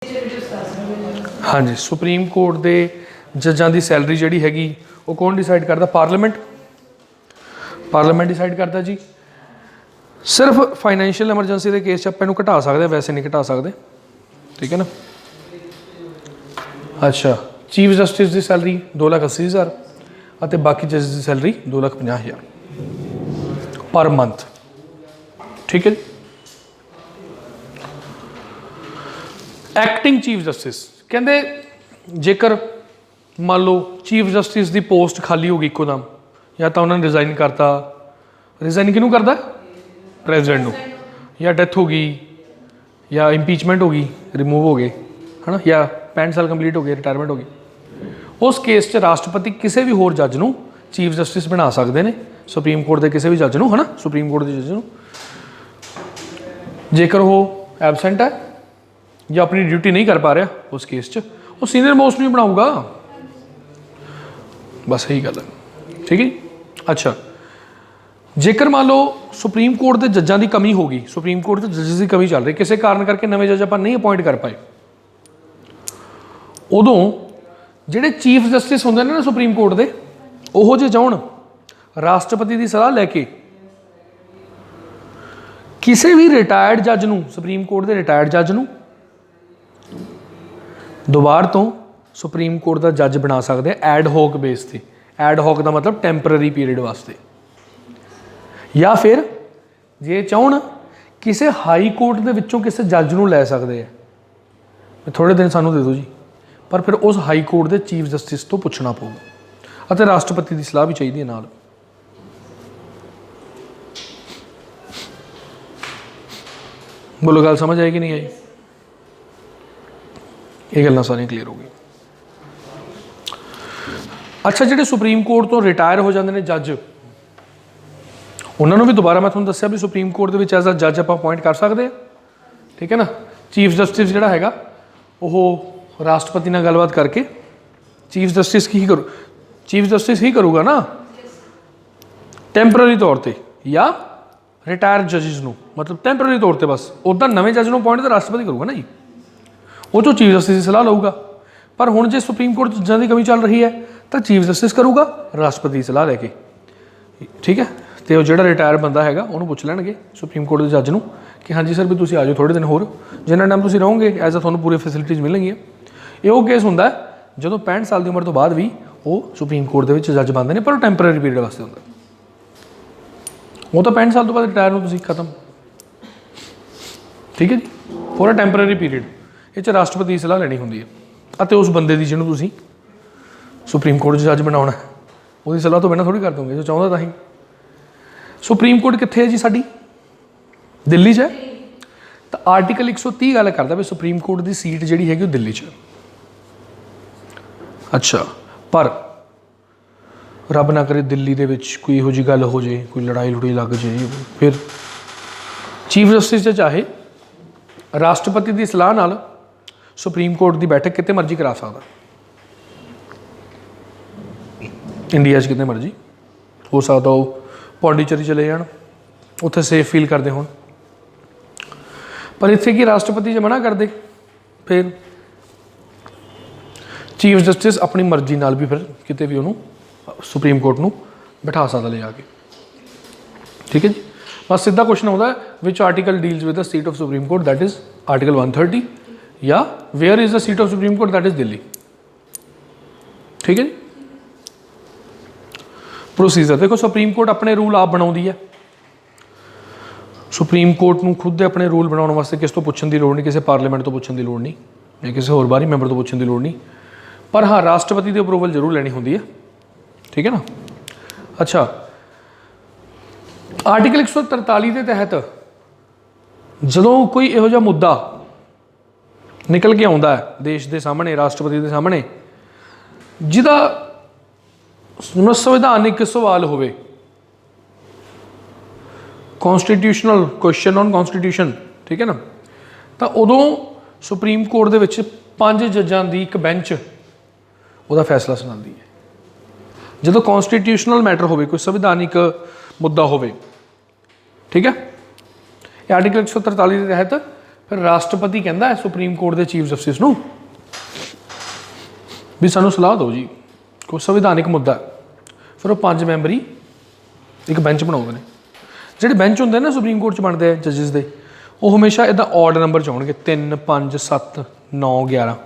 हाँ जी, supreme court के जजां की सैलरी जी हैगी वो कौन डिसाइड करता? पार्लीमेंट डिसाइड करता जी। सिर्फ फाइनैंशियल एमरजेंसी के केस आप इनू घटा सकते, वैसे नहीं घटा सकते, ठीक है ना। अच्छा, चीफ जस्टिस की सैलरी 2,80,000 और बाकी जजेस की सैलरी 2,50,000 पर मंथ, ठीक है जी। एक्टिंग चीफ जस्टिस कहते जेकर मान लो चीफ जस्टिस की पोस्ट खाली हो गई एकदम, या तो उन्होंने रिजाइन करता, रिजाइन किनू करता? प्रेजिडेंट को, या डेथ हो गई या इंपीचमेंट हो गई, रिमूव हो गए, है ना, या 65 साल कंप्लीट हो गए, रिटायरमेंट हो गई, उस केस च राष्ट्रपति किसी भी होर जज नूं चीफ जस्टिस बना सकते हैं, सुप्रीम कोर्ट के किसी भी जज नूं, है ना, सुप्रीम कोर्ट के जज नूं, जेकर वो एबसेंट है या अपनी ड्यूटी नहीं कर पा रहा उस केस च, वो सीनियर मोस्ट नहीं बनाऊगा, बस यही गल है, ठीक है। अच्छा, जेकर मान लो सुप्रीम कोर्ट के जजां की कमी हो गई, सुप्रीम कोर्ट के जजेस की कमी चल रही, किसी कारण करके नवे जज आप नहीं अपॉइंट कर पाए, उदों जिहड़े चीफ जस्टिस होंदे ने ना सुप्रीम कोर्ट के, वो जे चाहण राष्ट्रपति की सलाह लैके किसी भी रिटायर्ड जज नूं, सुप्रीम कोर्ट के रिटायर्ड जज नूं दोबारा तो सुप्रीम कोर्ट का जज बना सकते हैं एड हॉक बेस से। एड हॉक का मतलब टैंपररी पीरियड वास्ते, या फिर जे चाहण किसी हाई कोर्ट के विचों किसी जज नूं लै सकते हैं, थोड़े दिन सानू दे दो जी, पर फिर उस हाई कोर्ट के चीफ जस्टिस तो पूछना पऊगा, और राष्ट्रपति की सलाह भी चाहिए नाल। बोलो गल समझ आई कि नहीं आई? ये गल्लां सारियां क्लीयर हो गई। अच्छा, जिहड़े सुप्रीम कोर्ट तो रिटायर हो जाते हैं जज, उन्होंने भी दोबारा मैं तुहानूं दस्सिया भी सुप्रीम कोर्ट के एज अ जज आप अपॉइंट कर सकते हैं, ठीक है ना। चीफ जस्टिस जिहड़ा हैगा वो राष्ट्रपति नाल गलबात करके चीफ जस्टिस की ही करू, चीफ जस्टिस ही करूगा ना टैंपररी तौर पर, या रिटायर्ड जजिस नूं मतलब टैंपररी तौर पर, बस उदा नवे जज नूं अपॉइंट तो राष्ट्रपति करूगा ना जी, वो तो चीफ जस्टिस की सलाह लऊगा। पर हुण जे सुप्रीम कोर्ट जजां की कमी चल रही है तो चीफ जस्टिस करूगा राष्ट्रपति की सलाह लैके, ठीक है। तो जो रिटायर बंदा है उन्होंने पूछ लैणगे सुप्रीम कोर्ट के जज नूं कि हाँ जी सर भी तुसीं आ जाओ थोड़े दिन होर, जिन्ना टाइम तुसीं रहोगे एज अ तुहानूं पूरी फैसिलिटीज़ मिलणगीਆਂ। ये वो केस हुंदा जो 65 साल की उम्र तो बाद भी वो सुप्रीम कोर्ट के विच जज बनते हैं, पर टैंपररी पीरियड वास्ते हुंदा, वो तो 65 साल तो बाद रिटायर हो तुसीं खत्म, ठीक है जी, पूरा टैंपररी पीरियड ये राष्ट्रपति की सलाह लैनी हुंदी है, उस बंदे की जिन्होंने तुसीं सुप्रीम कोर्ट जज बनाउणा वो सलाह तो बिना थोड़ी कर दोगे, जो चाहुंदा तां ही। सुप्रीम कोर्ट कित्थे है जी? साडी दिल्ली 'च है। तो आर्टिकल 130 गल करदा भी सुप्रीम कोर्ट की सीट जिहड़ी हैगी दिल्ली 'च। अच्छा, पर रब ना करे दिल्ली दे विच कोई इहो जी गल हो जाए, कोई लड़ाई लुड़ाई लग जाए, फिर चीफ जस्टिस चाहे राष्ट्रपति की सलाह नाल सुप्रीम कोर्ट की बैठक कितने मर्जी करा सकता, इंडिया कितने मर्जी हो सकता, वो पौंडीचेरी चले जान, उत्थे सेफ फील करते हो, पर इत्थे की राष्ट्रपति जो मना कर दे, फिर चीफ जस्टिस अपनी मर्जी नाल भी फिर किते भी उन्होंने सुप्रीम कोर्ट नूं बिठा सकता ले जाके, ठीक है जी। बस सीधा क्वेश्चन आता है which article deals with the seat of Supreme Court, that is article 130, या where is the seat of Supreme Court, that is Delhi, ठीक है जी। प्रोसीजर देखो, सुप्रीम कोर्ट अपने रूल आप बनाती है, सुप्रीम कोर्ट नूं खुद अपने रूल बनाने वास्ते किस तो पूछने की लोड़ नहीं, किसी पार्लीमेंट तो पूछने की लोड़ नहीं, या किसी होर बाहरी मैंबर तो पूछने की लोड़ नहीं, पर हाँ राष्ट्रपति की अप्रूवल जरूर लेनी होंदी है, ठीक है ना। अच्छा, आर्टिकल 143 के तहत जदों कोई इहो जिहा मुद्दा निकल के आता है देश के सामने, राष्ट्रपति के सामने, जिहदा संविधानिक सवाल होवे, कॉन्स्टिट्यूशनल क्वेश्चन ऑन कॉन्स्टिट्यूशन, ठीक है ना, तो उदों सुप्रीम कोर्ट दे विच 5 जजां दी एक बेंच उहदा फैसला सुणांदी है। जो कॉन्स्टिट्यूशनल मैटर होवे, कोई संविधानिक मुद्दा होवे, ठीक है, आर्टिकल 143 के तहत फिर राष्ट्रपति कहता है सुप्रीम कोर्ट के चीफ जस्टिस नूं भी सानू सलाह दो जी, कोई संविधानिक मुद्दा है। फिर वो 5 मैंबरी एक बेंच बनाते हैं। ਜਿਹੜੇ ਬੈਂਚ ਹੁੰਦੇ ਨਾ ਸੁਪਰੀਮ ਕੋਰਟ 'ਚ ਬਣਦੇ ਆ ਜੱਜਿਸ ਦੇ, ਉਹ ਹਮੇਸ਼ਾ ਇੱਦਾਂ ਔਡ ਨੰਬਰ 'ਚ ਹੋਣਗੇ 3 5 7 9 11,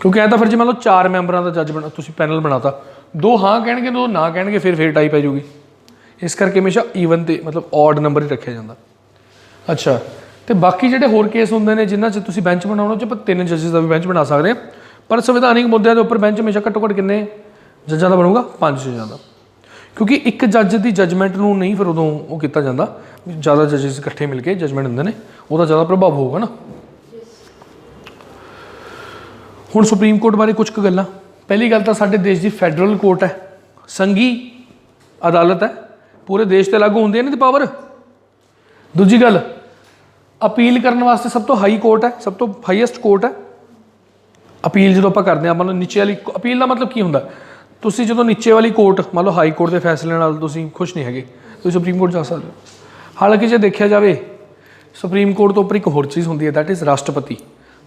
ਕਿਉਂਕਿ ਐਂ ਤਾਂ ਫਿਰ ਜੇ ਮੰਨ ਲਓ 4 ਮੈਂਬਰਾਂ ਦਾ ਜੱਜ ਬਣਾ ਤੁਸੀਂ ਪੈਨਲ ਬਣਾਤਾ, 2 ਹਾਂ ਕਹਿਣਗੇ 2 ਨਾ ਕਹਿਣਗੇ, ਫਿਰ ਟਾਈ ਪੈ ਜੂਗੀ। ਇਸ ਕਰਕੇ ਹਮੇਸ਼ਾ ਈਵਨ ਤੇ ਮਤਲਬ ਔਡ ਨੰਬਰ ਹੀ ਰੱਖਿਆ ਜਾਂਦਾ। ਅੱਛਾ, ਤੇ ਬਾਕੀ ਜਿਹੜੇ ਹੋਰ ਕੇਸ ਹੁੰਦੇ ਨੇ ਜਿਨ੍ਹਾਂ 'ਚ ਤੁਸੀਂ ਬੈਂਚ ਬਣਾਉਣਾ, ਉਹ 'ਚ ਆਪਾਂ 3 ਜੱਜਿਸ ਦਾ ਵੀ ਬੈਂਚ ਬਣਾ ਸਕਦੇ ਹਾਂ, ਪਰ ਸੰਵਿਧਾਨਿਕ ਮੁੱਦਿਆਂ ਦੇ ਉੱਪਰ ਬੈਂਚ ਹਮੇਸ਼ਾ ਘੱਟੋ ਘੱਟ ਕਿੰਨੇ ਜੱਜਾਂ ਦਾ ਬਣੂਗਾ? 5 ਜੱਜਾਂ ਦਾ, ਕਿਉਂਕਿ ਇੱਕ ਜੱਜ ਦੀ ਜਜਮੈਂਟ ਨੂੰ ਨਹੀਂ ਫਿਰ ਉਦੋਂ ਉਹ ਕੀਤਾ ਜਾਂਦਾ, ਜ਼ਿਆਦਾ ਜੱਜਿਸ ਇਕੱਠੇ ਮਿਲ ਕੇ ਜਜਮੈਂਟ ਦਿੰਦੇ ਨੇ, ਉਹਦਾ ਜ਼ਿਆਦਾ ਪ੍ਰਭਾਵ ਹੋਊਗਾ ਨਾ। ਹੁਣ ਸੁਪਰੀਮ ਕੋਰਟ ਬਾਰੇ ਕੁਝ ਕੁ ਗੱਲਾਂ। ਪਹਿਲੀ ਗੱਲ ਤਾਂ ਸਾਡੇ ਦੇਸ਼ ਦੀ ਫੈਡਰਲ ਕੋਰਟ ਹੈ, ਸੰਘੀ ਅਦਾਲਤ ਹੈ, ਪੂਰੇ ਦੇਸ਼ 'ਤੇ ਲਾਗੂ ਹੁੰਦੀ ਹੈ ਇਹਨਾਂ ਦੀ ਪਾਵਰ। ਦੂਜੀ ਗੱਲ, ਅਪੀਲ ਕਰਨ ਵਾਸਤੇ ਸਭ ਤੋਂ ਹਾਈ ਕੋਰਟ ਹੈ, ਸਭ ਤੋਂ ਹਾਈਐਸਟ ਕੋਰਟ ਹੈ। ਅਪੀਲ ਜਦੋਂ ਆਪਾਂ ਕਰਦੇ ਹਾਂ, ਮੰਨ ਲਓ ਨੀਚੇ ਵਾਲੀ ਅਪੀਲ ਦਾ ਮਤਲਬ ਕੀ ਹੁੰਦਾ? ਤੁਸੀਂ ਜਦੋਂ ਨੀਚੇ ਵਾਲੀ ਕੋਰਟ ਮੰਨ ਲਓ ਹਾਈ ਕੋਰਟ ਦੇ ਫੈਸਲੇ ਨਾਲ ਤੁਸੀਂ ਖੁਸ਼ ਨਹੀਂ ਹੈਗੇ, ਤੁਸੀਂ ਸੁਪਰੀਮ ਕੋਰਟ ਜਾ ਸਕਦੇ ਹੋ। ਹਾਲਾਂਕਿ ਜੇ ਦੇਖਿਆ ਜਾਵੇ ਸੁਪਰੀਮ ਕੋਰਟ ਤੋਂ ਉੱਪਰ ਇੱਕ ਹੋਰ ਚੀਜ਼ ਹੁੰਦੀ ਹੈ, ਦੈਟ ਇਜ਼ ਰਾਸ਼ਟਰਪਤੀ।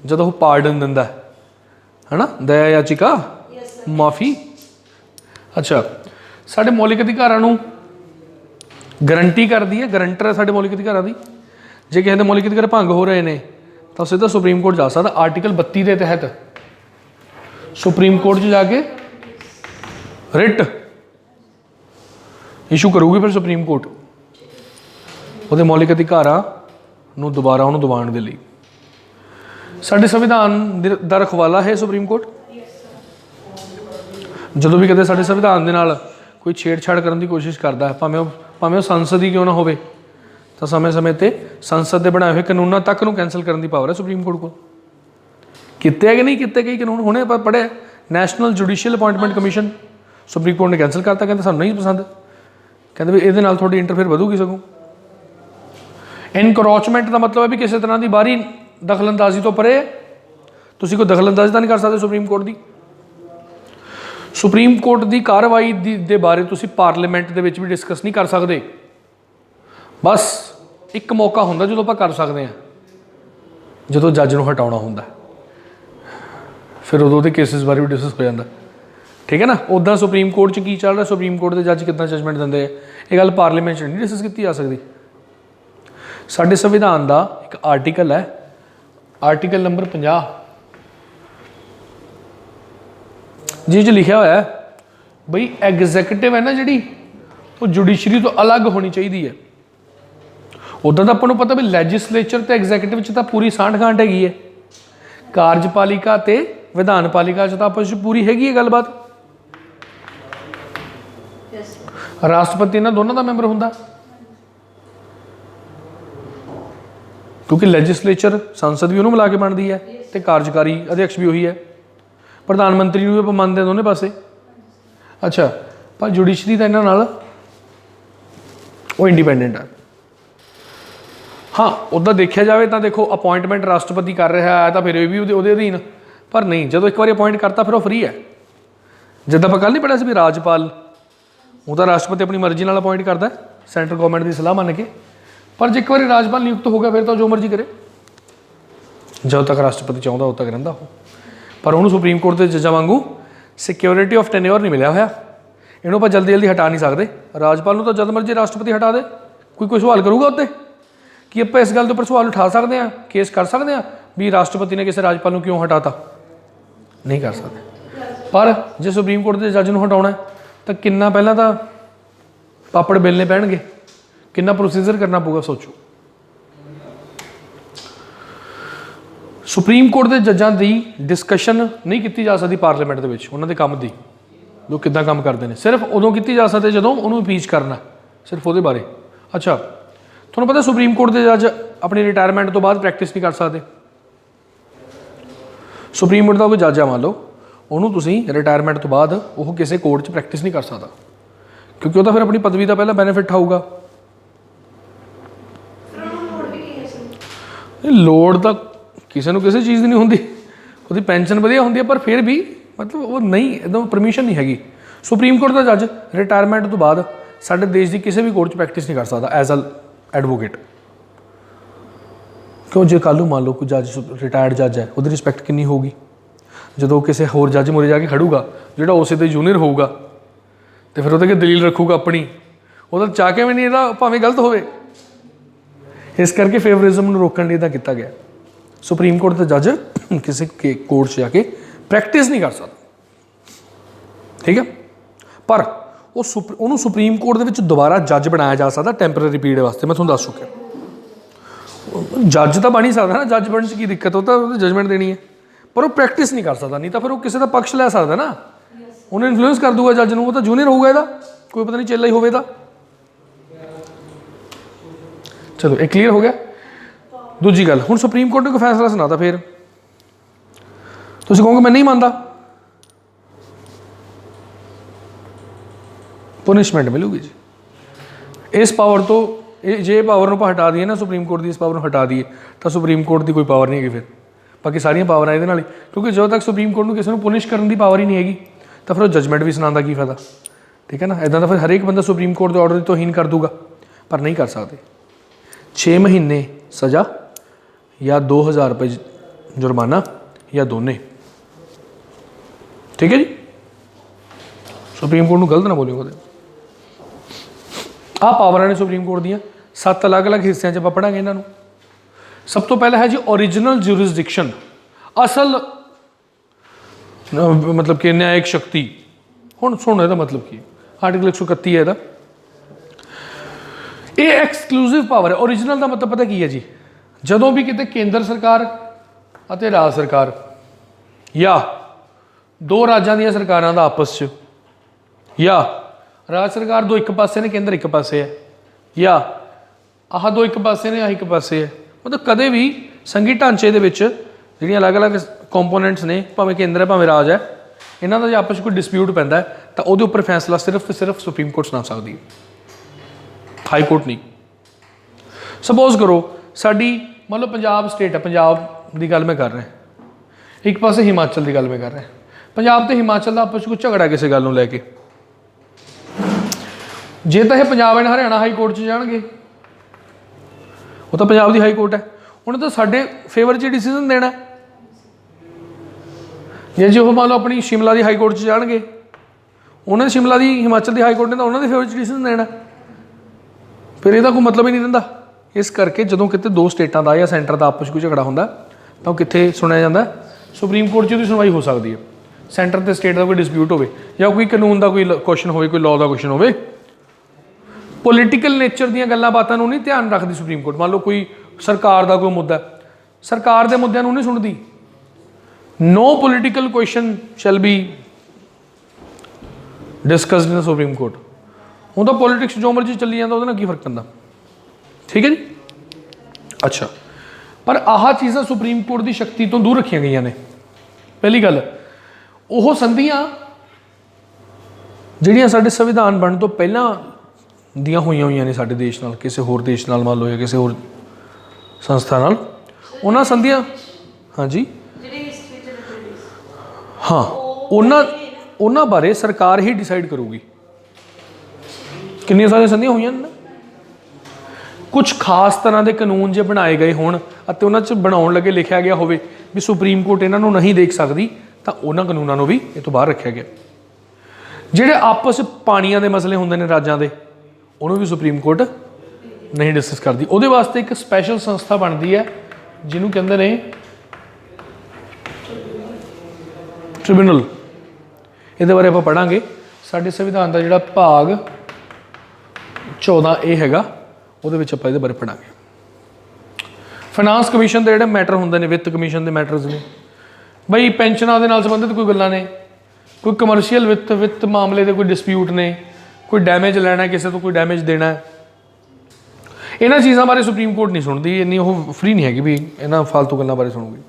ਜਦੋਂ ਉਹ ਪਾਰਡਨ ਦਿੰਦਾ ਹੈ ਨਾ, ਦਇਆ ਯਾਚਿਕਾ ਮਾਫੀ। ਅੱਛਾ, ਸਾਡੇ ਮੌਲਿਕ ਅਧਿਕਾਰਾਂ ਨੂੰ ਗਰੰਟੀ ਕਰਦੀ ਹੈ, ਗਰੰਟਰ ਹੈ ਸਾਡੇ ਮੌਲਿਕ ਅਧਿਕਾਰਾਂ ਦੀ। ਜੇ ਕਿਸੇ ਦੇ ਮੌਲਿਕ ਅਧਿਕਾਰ ਭੰਗ ਹੋ ਰਹੇ ਨੇ ਤਾਂ ਸਿੱਧਾ ਸੁਪਰੀਮ ਕੋਰਟ ਜਾ ਸਕਦਾ। ਆਰਟੀਕਲ 32 ਦੇ ਤਹਿਤ ਸੁਪਰੀਮ ਕੋਰਟ 'ਚ ਜਾ ਕੇ ਰਿਟ ਇਸ਼ੂ ਕਰੂਗੀ ਫਿਰ ਸੁਪਰੀਮ ਕੋਰਟ ਉਹਦੇ ਮੌਲਿਕ ਅਧਿਕਾਰਾਂ ਨੂੰ ਦੁਬਾਰਾ ਉਹਨੂੰ ਦਬਾਉਣ ਦੇ ਲਈ। ਸਾਡੇ ਸੰਵਿਧਾਨ ਦਾ ਰਖਵਾਲਾ ਹੈ ਸੁਪਰੀਮ ਕੋਰਟ। ਜਦੋਂ ਵੀ ਕਦੇ ਸਾਡੇ ਸੰਵਿਧਾਨ ਦੇ ਨਾਲ ਕੋਈ ਛੇੜਛਾੜ ਕਰਨ ਦੀ ਕੋਸ਼ਿਸ਼ ਕਰਦਾ ਹੈ, ਭਾਵੇਂ ਉਹ ਸੰਸਦ ਹੀ ਕਿਉਂ ਨਾ ਹੋਵੇ, ਤਾਂ ਸਮੇਂ ਸਮੇਂ 'ਤੇ ਸੰਸਦ ਦੇ ਬਣਾਏ ਹੋਏ ਕਾਨੂੰਨਾਂ ਤੱਕ ਨੂੰ ਕੈਂਸਲ ਕਰਨ ਦੀ ਪਾਵਰ ਹੈ ਸੁਪਰੀਮ ਕੋਰਟ ਕੋਲ। ਕੀਤੇ ਕਿ ਨਹੀਂ ਕੀਤੇ ਕਈ ਕਾਨੂੰਨ ਹੁਣੇ ਆਪਾਂ ਪੜ੍ਹਿਆ, national judicial appointment commission supreme court ਨੇ ਕੈਂਸਲ ਕਰਤਾ, ਕਹਿੰਦੇ ਸਾਨੂੰ ਨਹੀਂ ਪਸੰਦ, ਕਹਿੰਦੇ ਵੀ ਇਹਦੇ ਨਾਲ ਤੁਹਾਡੀ ਇੰਟਰਫੇਅਰ ਵਧੂਗੀ। ਸਗੋਂ ਇਨਕਰੋਚਮੈਂਟ ਦਾ ਮਤਲਬ ਹੈ ਵੀ ਕਿਸੇ ਤਰ੍ਹਾਂ ਦੀ ਬਾਹਰੀ ਦਖਲਅੰਦਾਜ਼ੀ ਤੋਂ ਪਰੇ ਤੁਸੀਂ ਕੋਈ ਦਖਲਅੰਦਾਜ਼ੀ ਤਾਂ ਨਹੀਂ ਕਰ ਸਕਦੇ ਸੁਪਰੀਮ ਕੋਰਟ ਦੀ। ਸੁਪਰੀਮ ਕੋਰਟ ਦੀ ਕਾਰਵਾਈ ਦੇ ਬਾਰੇ ਤੁਸੀਂ ਪਾਰਲੀਮੈਂਟ ਦੇ ਵਿੱਚ ਵੀ ਡਿਸਕਸ ਨਹੀਂ ਕਰ ਸਕਦੇ। ਬਸ ਇੱਕ ਮੌਕਾ ਹੁੰਦਾ ਜਦੋਂ ਆਪਾਂ ਕਰ ਸਕਦੇ ਹਾਂ, ਜਦੋਂ ਜੱਜ ਨੂੰ ਹਟਾਉਣਾ ਹੁੰਦਾ, ਫਿਰ ਉਦੋਂ ਦੇ ਕੇਸਿਸ ਬਾਰੇ ਵੀ ਡਿਸਕਸ ਹੋ ਜਾਂਦਾ। ਠੀਕ ਹੈ ਨਾ। ਉੱਦਾਂ ਸੁਪਰੀਮ ਕੋਰਟ 'ਚ ਕੀ ਚੱਲ ਰਿਹਾ, ਸੁਪਰੀਮ ਕੋਰਟ ਦੇ ਜੱਜ ਕਿੱਦਾਂ ਜਜਮੈਂਟ ਦਿੰਦੇ ਆ, ਇਹ ਗੱਲ ਪਾਰਲੀਮੈਂਟ 'ਚ ਨਹੀਂ ਡਿਸਕਸ ਕੀਤੀ ਜਾ ਸਕਦੀ। ਸਾਡੇ ਸੰਵਿਧਾਨ ਦਾ ਇੱਕ ਆਰਟੀਕਲ ਹੈ, ਆਰਟੀਕਲ ਨੰਬਰ 50, ਜਿਸ 'ਚ ਲਿਖਿਆ ਹੋਇਆ ਬਈ ਐਗਜ਼ੈਕਟਿਵ ਹੈ ਨਾ ਜਿਹੜੀ, ਉਹ ਜੁਡੀਸ਼ਰੀ ਤੋਂ ਅਲੱਗ ਹੋਣੀ ਚਾਹੀਦੀ ਹੈ। ਉੱਦਾਂ ਤਾਂ ਆਪਾਂ ਨੂੰ ਪਤਾ ਵੀ ਲੈਜਿਸਲੇਚਰ ਅਤੇ ਐਗਜ਼ੈਕਟਿਵ 'ਚ ਤਾਂ ਪੂਰੀ ਸਾਂਠ-ਗਾਂਠ ਹੈਗੀ ਹੈ, ਕਾਰਜਪਾਲਿਕਾ ਅਤੇ ਵਿਧਾਨਪਾਲਿਕਾ 'ਚ ਤਾਂ ਆਪਸ 'ਚ ਪੂਰੀ ਹੈਗੀ ਹੈ ਗੱਲਬਾਤ। ਰਾਸ਼ਟਰਪਤੀ ਇਹਨਾਂ ਦੋਨਾਂ ਦਾ ਮੈਂਬਰ ਹੁੰਦਾ, ਕਿਉਂਕਿ ਲੈਜਿਸਲੇਚਰ ਸੰਸਦ ਵੀ ਉਹਨੂੰ ਮਿਲਾ ਕੇ ਬਣਦੀ ਹੈ ਅਤੇ ਕਾਰਜਕਾਰੀ ਅਧਿਅਕਸ਼ ਵੀ ਉਹੀ ਹੈ। ਪ੍ਰਧਾਨ ਮੰਤਰੀ ਨੂੰ ਵੀ ਆਪਾਂ ਮੰਨਦੇ ਹਾਂ ਦੋਨੇ ਪਾਸੇ। ਅੱਛਾ, ਪਰ ਜੁਡੀਸ਼ਰੀ ਤਾਂ ਇਹਨਾਂ ਨਾਲ ਉਹ ਇੰਡੀਪੈਂਡੈਂਟ ਹੈ। ਹਾਂ, ਉੱਦਾਂ ਦੇਖਿਆ ਜਾਵੇ ਤਾਂ ਦੇਖੋ ਅਪੋਇੰਟਮੈਂਟ ਰਾਸ਼ਟਰਪਤੀ ਕਰ ਰਿਹਾ ਹੈ ਤਾਂ ਫਿਰ ਇਹ ਵੀ ਉਹਦੇ ਅਧੀਨ, ਪਰ ਨਹੀਂ, ਜਦੋਂ ਇੱਕ ਵਾਰੀ ਅਪੋਇੰਟ ਕਰਤਾ ਫਿਰ ਉਹ ਫਰੀ ਹੈ। ਜਿੱਦਾਂ ਆਪਾਂ ਕੱਲ੍ਹ ਨਹੀਂ ਪੜ੍ਹਿਆ ਸੀ ਵੀ ਰਾਜਪਾਲ, ਉਹ ਤਾਂ ਰਾਸ਼ਟਰਪਤੀ ਆਪਣੀ ਮਰਜ਼ੀ ਨਾਲ ਅਪੋਇੰਟ ਕਰਦਾ ਸੈਂਟਰਲ ਗੌਰਮੈਂਟ ਦੀ ਸਲਾਹ ਮੰਨ ਕੇ, ਪਰ ਜੇ ਇੱਕ ਵਾਰੀ ਰਾਜਪਾਲ ਨਿਯੁਕਤ ਹੋ ਗਿਆ ਫਿਰ ਤਾਂ ਜੋ ਮਰਜ਼ੀ ਕਰੇ, ਜਦੋਂ ਤੱਕ ਰਾਸ਼ਟਰਪਤੀ ਚਾਹੁੰਦਾ ਉਦੋਂ ਤੱਕ ਰਹਿੰਦਾ ਉਹ। ਪਰ ਉਹਨੂੰ ਸੁਪਰੀਮ ਕੋਰਟ ਦੇ ਜੱਜਾਂ ਵਾਂਗੂ ਸਿਕਿਉਰਿਟੀ ਆਫ ਟੈਨਿਓਰ ਨਹੀਂ ਮਿਲਿਆ ਹੋਇਆ, ਇਹਨੂੰ ਆਪਾਂ ਜਲਦੀ ਜਲਦੀ ਹਟਾ ਨਹੀਂ ਸਕਦੇ। ਰਾਜਪਾਲ ਨੂੰ ਤਾਂ ਜਦ ਮਰਜ਼ੀ ਰਾਸ਼ਟਰਪਤੀ ਹਟਾ ਦੇ, ਕੋਈ ਸਵਾਲ ਕਰੂਗਾ ਉੱਤੇ ਕਿ ਆਪਾਂ ਇਸ ਗੱਲ ਦੇ ਉੱਪਰ ਸਵਾਲ ਉਠਾ ਸਕਦੇ ਹਾਂ, ਕੇਸ ਕਰ ਸਕਦੇ ਹਾਂ ਵੀ ਰਾਸ਼ਟਰਪਤੀ ਨੇ ਕਿਸੇ ਰਾਜਪਾਲ ਨੂੰ ਕਿਉਂ ਹਟਾਤਾ? ਨਹੀਂ ਕਰ ਸਕਦੇ। ਪਰ ਜੇ ਸੁਪਰੀਮ ਕੋਰਟ ਦੇ ਜੱਜ ਨੂੰ ਹਟਾਉਣਾ ਤਾਂ ਕਿੰਨਾ ਪਹਿਲਾਂ ਤਾਂ ਪਾਪੜ ਬੇਲਣੇ ਪੈਣਗੇ, ਕਿੰਨਾ ਪ੍ਰੋਸੀਜਰ ਕਰਨਾ ਪਊਗਾ, ਸੋਚੋ। ਸੁਪਰੀਮ ਕੋਰਟ ਦੇ ਜੱਜਾਂ ਦੀ ਡਿਸਕਸ਼ਨ ਨਹੀਂ ਕੀਤੀ ਜਾ ਸਕਦੀ ਪਾਰਲੀਮੈਂਟ ਦੇ ਵਿੱਚ, ਉਹਨਾਂ ਦੇ ਕੰਮ ਦੀ, ਲੋਕ ਕਿੱਦਾਂ ਕੰਮ ਕਰਦੇ ਨੇ, ਸਿਰਫ ਉਦੋਂ ਕੀਤੀ ਜਾ ਸਕਦੀ ਜਦੋਂ ਉਹਨੂੰ ਇੰਪੀਚ ਕਰਨਾ, ਸਿਰਫ ਉਹਦੇ ਬਾਰੇ। ਅੱਛਾ, ਤੁਹਾਨੂੰ ਪਤਾ ਸੁਪਰੀਮ ਕੋਰਟ ਦੇ ਜੱਜ ਆਪਣੀ ਰਿਟਾਇਰਮੈਂਟ ਤੋਂ ਬਾਅਦ ਪ੍ਰੈਕਟਿਸ ਨਹੀਂ ਕਰ ਸਕਦੇ। ਸੁਪਰੀਮ ਕੋਰਟ ਦਾ ਕੋਈ ਜੱਜ ਆ ਮੰਨ ਲਓ, ਉਹਨੂੰ ਤੁਸੀਂ ਰਿਟਾਇਰਮੈਂਟ ਤੋਂ ਬਾਅਦ ਉਹ ਕਿਸੇ ਕੋਰਟ 'ਚ ਪ੍ਰੈਕਟਿਸ ਨਹੀਂ ਕਰ ਸਕਦਾ, ਕਿਉਂਕਿ ਉਹ ਤਾਂ ਫਿਰ ਆਪਣੀ ਪਦਵੀ ਦਾ ਪਹਿਲਾਂ ਬੈਨੀਫਿਟ ਆਊਗਾ। ਲੋੜ ਤਾਂ ਕਿਸੇ ਨੂੰ ਕਿਸੇ ਚੀਜ਼ ਦੀ ਨਹੀਂ ਹੁੰਦੀ, ਉਹਦੀ ਪੈਨਸ਼ਨ ਵਧੀਆ ਹੁੰਦੀ ਹੈ, ਪਰ ਫਿਰ ਵੀ ਮਤਲਬ ਉਹ ਨਹੀਂ, ਇੱਦਾਂ ਪਰਮਿਸ਼ਨ ਨਹੀਂ ਹੈਗੀ। ਸੁਪਰੀਮ ਕੋਰਟ ਦਾ ਜੱਜ ਰਿਟਾਇਰਮੈਂਟ ਤੋਂ ਬਾਅਦ ਸਾਡੇ ਦੇਸ਼ ਦੀ ਕਿਸੇ ਵੀ ਕੋਰਟ 'ਚ ਪ੍ਰੈਕਟਿਸ ਨਹੀਂ ਕਰ ਸਕਦਾ ਐਜ਼ ਅ ਐਡਵੋਕੇਟ। क्यों जे कल मान लो कोई जज रिटायर्ड जज है वो रिस्पैक्ट कितनी होगी जो किसी होर जज मुरे जाके खड़ूगा जो उस जूनीयर होगा तो फिर वो दलील रखूगा अपनी वो तो चाह के भी नहीं भावें गलत हो। इस करके फेवरिज्म रोकने लिए इदा किया गया। सुप्रीम कोर्ट का जज किसी के कोर्ट से जाके प्रैक्टिस नहीं कर सकता, ठीक है, पर वो सुप्रीम कोर्ट के दोबारा जज बनाया जा सकता टैंपररी पीरियड वास्ते। मैं थोड़ा दस चुका जज तो बन ही सकता ना, जज बनने की दिक्कत हो तो जजमेंट देनी है, पर वो प्रैक्टिस नहीं कर सकता। नहीं तो फिर वो किसी का पक्ष लै सकता ना, उन्हें इन्फ्लुएंस कर दूगा जज को, तो जूनियर होगा ਇਹਦਾ कोई पता नहीं चेला ही होगा। चलो एक क्लीयर हो गया। दूजी गल हुण सुप्रीम कोर्ट ने कोई फैसला सुनाता फिर तुसीं कहोगे मैं नहीं मानता, पुनिशमेंट मिलूगी जी। इस पावर तो जे पावर को हटा दिए ना सुप्रीम कोर्ट की, इस पावर को हटा दिए तो सुप्रीम कोर्ट की कोई पावर नहीं है फिर, बाकी सारिया पावर ये नाल, क्योंकि जो तक सुप्रीम कोर्ट को किसी को पुनिश करने की पावर ही नहीं हैगी तो फिर जजमेंट भी सुना की फायदा, ठीक है ना। इदा तो फिर हरेक बंदा सुप्रीम कोर्ट के ऑर्डर की तोहीन कर दूगा, पर नहीं कर सकते। 6 महीने सज़ा या 2000 रुपये जुर्माना या दोने, ठीक है जी। सुप्रीम कोर्ट को गलत ना बोलियो कदे। आ पावर ने सुप्रीम कोर्ट दियाँ 7 अलग अलग हिस्सों आप पढ़ांगे इन्हों। सब तो पहला है जी ओरिजिनल ज्यूरिसडिक्शन, असल मतलब कि न्यायिक शक्ति। हुण सुनो इसका मतलब की आर्टिकल 131 है ये एक्सक्लूसिव पावर है। ओरिजिनल का मतलब पता की है जी, जदों भी कितने केंद्र सरकार और राज सरकार या दो राज्यों दी सरकारां दा आपस च, या राज सरकार दो एक पासे ने केंद्र एक पासे है, या आह दो एक पासे ने आह एक पासे है, मतलब कदे भी संघी ढांचे दे विच जिहड़ियां अलग अलग कंपोनेंट्स ने, भावें केंद्र है भावें राज है, इन्हां दा जे आपस कोई डिस्प्यूट पैंदा है तो उहदे उपर फैसला सिर्फ तो सिर्फ सुप्रीम कोर्ट सुना सकदी है, हाई कोर्ट नहीं। सपोज करो साडी मतलब पंजाब स्टेट है, पंजाब की गल मैं कर रहा, एक पासे हिमाचल की गल मैं कर रहा, पंजाब तो हिमाचल का आपस कोई झगड़ा किसी गल को लैके, जे तो यह Punjab and Haryana high court च जाएंगे, वो तो पंजाब की हाई कोर्ट है, उन्हें तो साढ़े फेवर च डिसीजन देना। जे जो मान लो अपनी शिमला की हाई कोर्ट च जाएंगे, उन्हें शिमला की हिमाचल की हाई कोर्ट ने तो उन्होंने फेवर च डिसीजन देना, फिर यदा कोई मतलब ही नहीं रहा। इस करके जो कितने दो स्टेटा का या सेंटर का आपस कोई झगड़ा होंगे तो कितने सुनिया जाता है, सुप्रीम कोर्ट की सुनवाई हो सकती है। सेंटर तो स्टेट का कोई डिस्प्यूट हो या कोई कानून का कोई क्वेश्चन हो, कोई लॉ का क्वेश्चन हो, पोलिटिकल नेचर दी गल्लां बातों नहीं ध्यान रखती सुप्रीम कोर्ट। मान लो कोई सरकार का कोई मुद्दा, सरकार के मुद्दों नहीं सुनती। No political question shall be discussed in Supreme Court. हूँ तो पॉलिटिक्स जो मर्जी चली जाता वो की फर्क पैंदा, ठीक है जी। अच्छा, पर आह चीज़ां सुप्रीम कोर्ट की शक्ति तो दूर रखिया गई ने। पहली गल वो संधियां जिहड़ियां साडे संविधान बनने तो पहला दियां हुई ने साडे देश नाल, किसी होर देश नाल मान लो या किसी होर संस्था नाल, उन्हां संधियां, हाँ जी, हाँ उन्हां बारे सरकार ही डिसाइड करूगी। कितनी सारी संधियां हुई ने। कुछ खास तरह के कानून जो बनाए गए होने बनाने लगे लिखा गया हो भी सुप्रीम कोर्ट इन्हों नहीं देख सकती, तो उन्होंने कानूनों को भी ये तो बाहर रखा गया। जोड़े आपस पानिया के मसले होंगे ने राज्यों के, उन्होंने भी सुप्रीम कोर्ट नहीं डिस्कस करती। वो वास्ते एक स्पैशल संस्था बनती है जिन्होंने कहते हैं ट्रिब्यूनल। ये बारे आप पढ़ांगे साडे संविधान का जोड़ा भाग 14 ये हैगा, वो बारे पढ़ांगे। फाइनांस कमीशन के जोड़े मैटर होंगे ने, वित्त कमीशन के मैटरस ने, बई पेंशनों के नाल संबंधित कोई गल्लां ने, कोई कमर्शियल वित्त मामले के कोई डिस्प्यूट ने, कोई डैमेज लैना है किसी तो कोई डैमेज देना है, इन्होंने चीज़ों बारे सुप्रीम कोर्ट नहीं सुनती, इन्नी वो फ्री नहीं हैगी भी इन्होंने फालतू गल्लां बारे सुनूगी।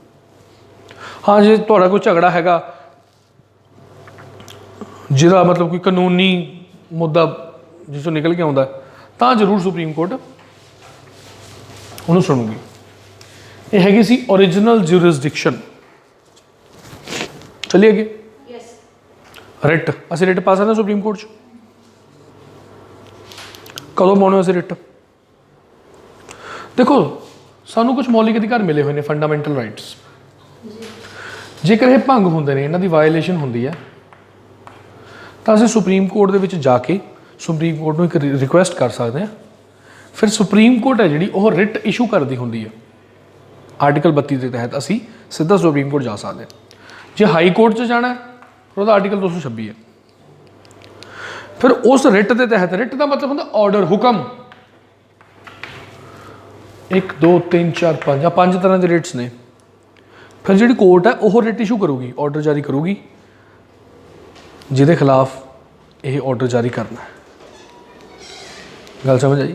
हाँ जो थोड़ा कोई झगड़ा हैगा जिहदा मतलब कोई कानूनी मुद्दा जिसों निकल के आता तो जरूर सुप्रीम कोर्ट उन्होंने सुनूगी। ये हैगी सी ओरिजिनल ज्यूरिसडिक्शन। चलिए अगे रिट, असं रिट पा सकते सुप्रीम कोर्ट कदों पाने असं रिट। देखो ਸਾਨੂੰ ਕੁਝ ਮੌਲਿਕ ਅਧਿਕਾਰ ਮਿਲੇ ਹੋਏ ਨੇ, ਫੰਡਾਮੈਂਟਲ ਰਾਈਟਸ। ਜੇਕਰ ਇਹ ਭੰਗ ਹੁੰਦੇ ਨੇ, ਇਹਨਾਂ ਦੀ ਵਾਇਲੇਸ਼ਨ ਹੁੰਦੀ ਹੈ, ਤਾਂ ਅਸੀਂ ਸੁਪਰੀਮ ਕੋਰਟ ਦੇ ਵਿੱਚ ਜਾ ਕੇ ਸੁਪਰੀਮ ਕੋਰਟ ਨੂੰ ਇੱਕ ਰਿਕੁਐਸਟ ਕਰ ਸਕਦੇ ਹਾਂ। ਫਿਰ ਸੁਪਰੀਮ ਕੋਰਟ ਹੈ ਜਿਹੜੀ ਉਹ ਰਿਟ ਇਸ਼ੂ ਕਰਦੀ ਹੁੰਦੀ ਹੈ। ਆਰਟੀਕਲ 32 ਦੇ ਤਹਿਤ ਅਸੀਂ ਸਿੱਧਾ ਸੁਪਰੀਮ ਕੋਰਟ ਜਾ ਸਕਦੇ ਹਾਂ। ਜੇ ਹਾਈ ਕੋਰਟ 'ਚ ਜਾਣਾ ਉਹਦਾ ਆਰਟੀਕਲ 226 ਹੈ। ਫਿਰ ਉਸ ਰਿਟ ਦੇ ਤਹਿਤ, ਰਿਟ ਦਾ ਮਤਲਬ ਹੁੰਦਾ ਆਰਡਰ, ਹੁਕਮ। 1 2 3 4 5 ਆ 5 ਤਰ੍ਹਾਂ ਦੇ ਰਿਟਸ ਨੇ। ਫਿਰ ਜਿਹੜੀ ਕੋਰਟ ਹੈ ਉਹ ਰਿਟ ਇਸ਼ੂ ਕਰੂਗੀ, ਆਰਡਰ ਜਾਰੀ ਕਰੂਗੀ ਜਿਹਦੇ ਖਿਲਾਫ ਇਹ ਆਰਡਰ ਜਾਰੀ ਕਰਨਾ ਹੈ। ਗੱਲ ਸਮਝ ਆਈ?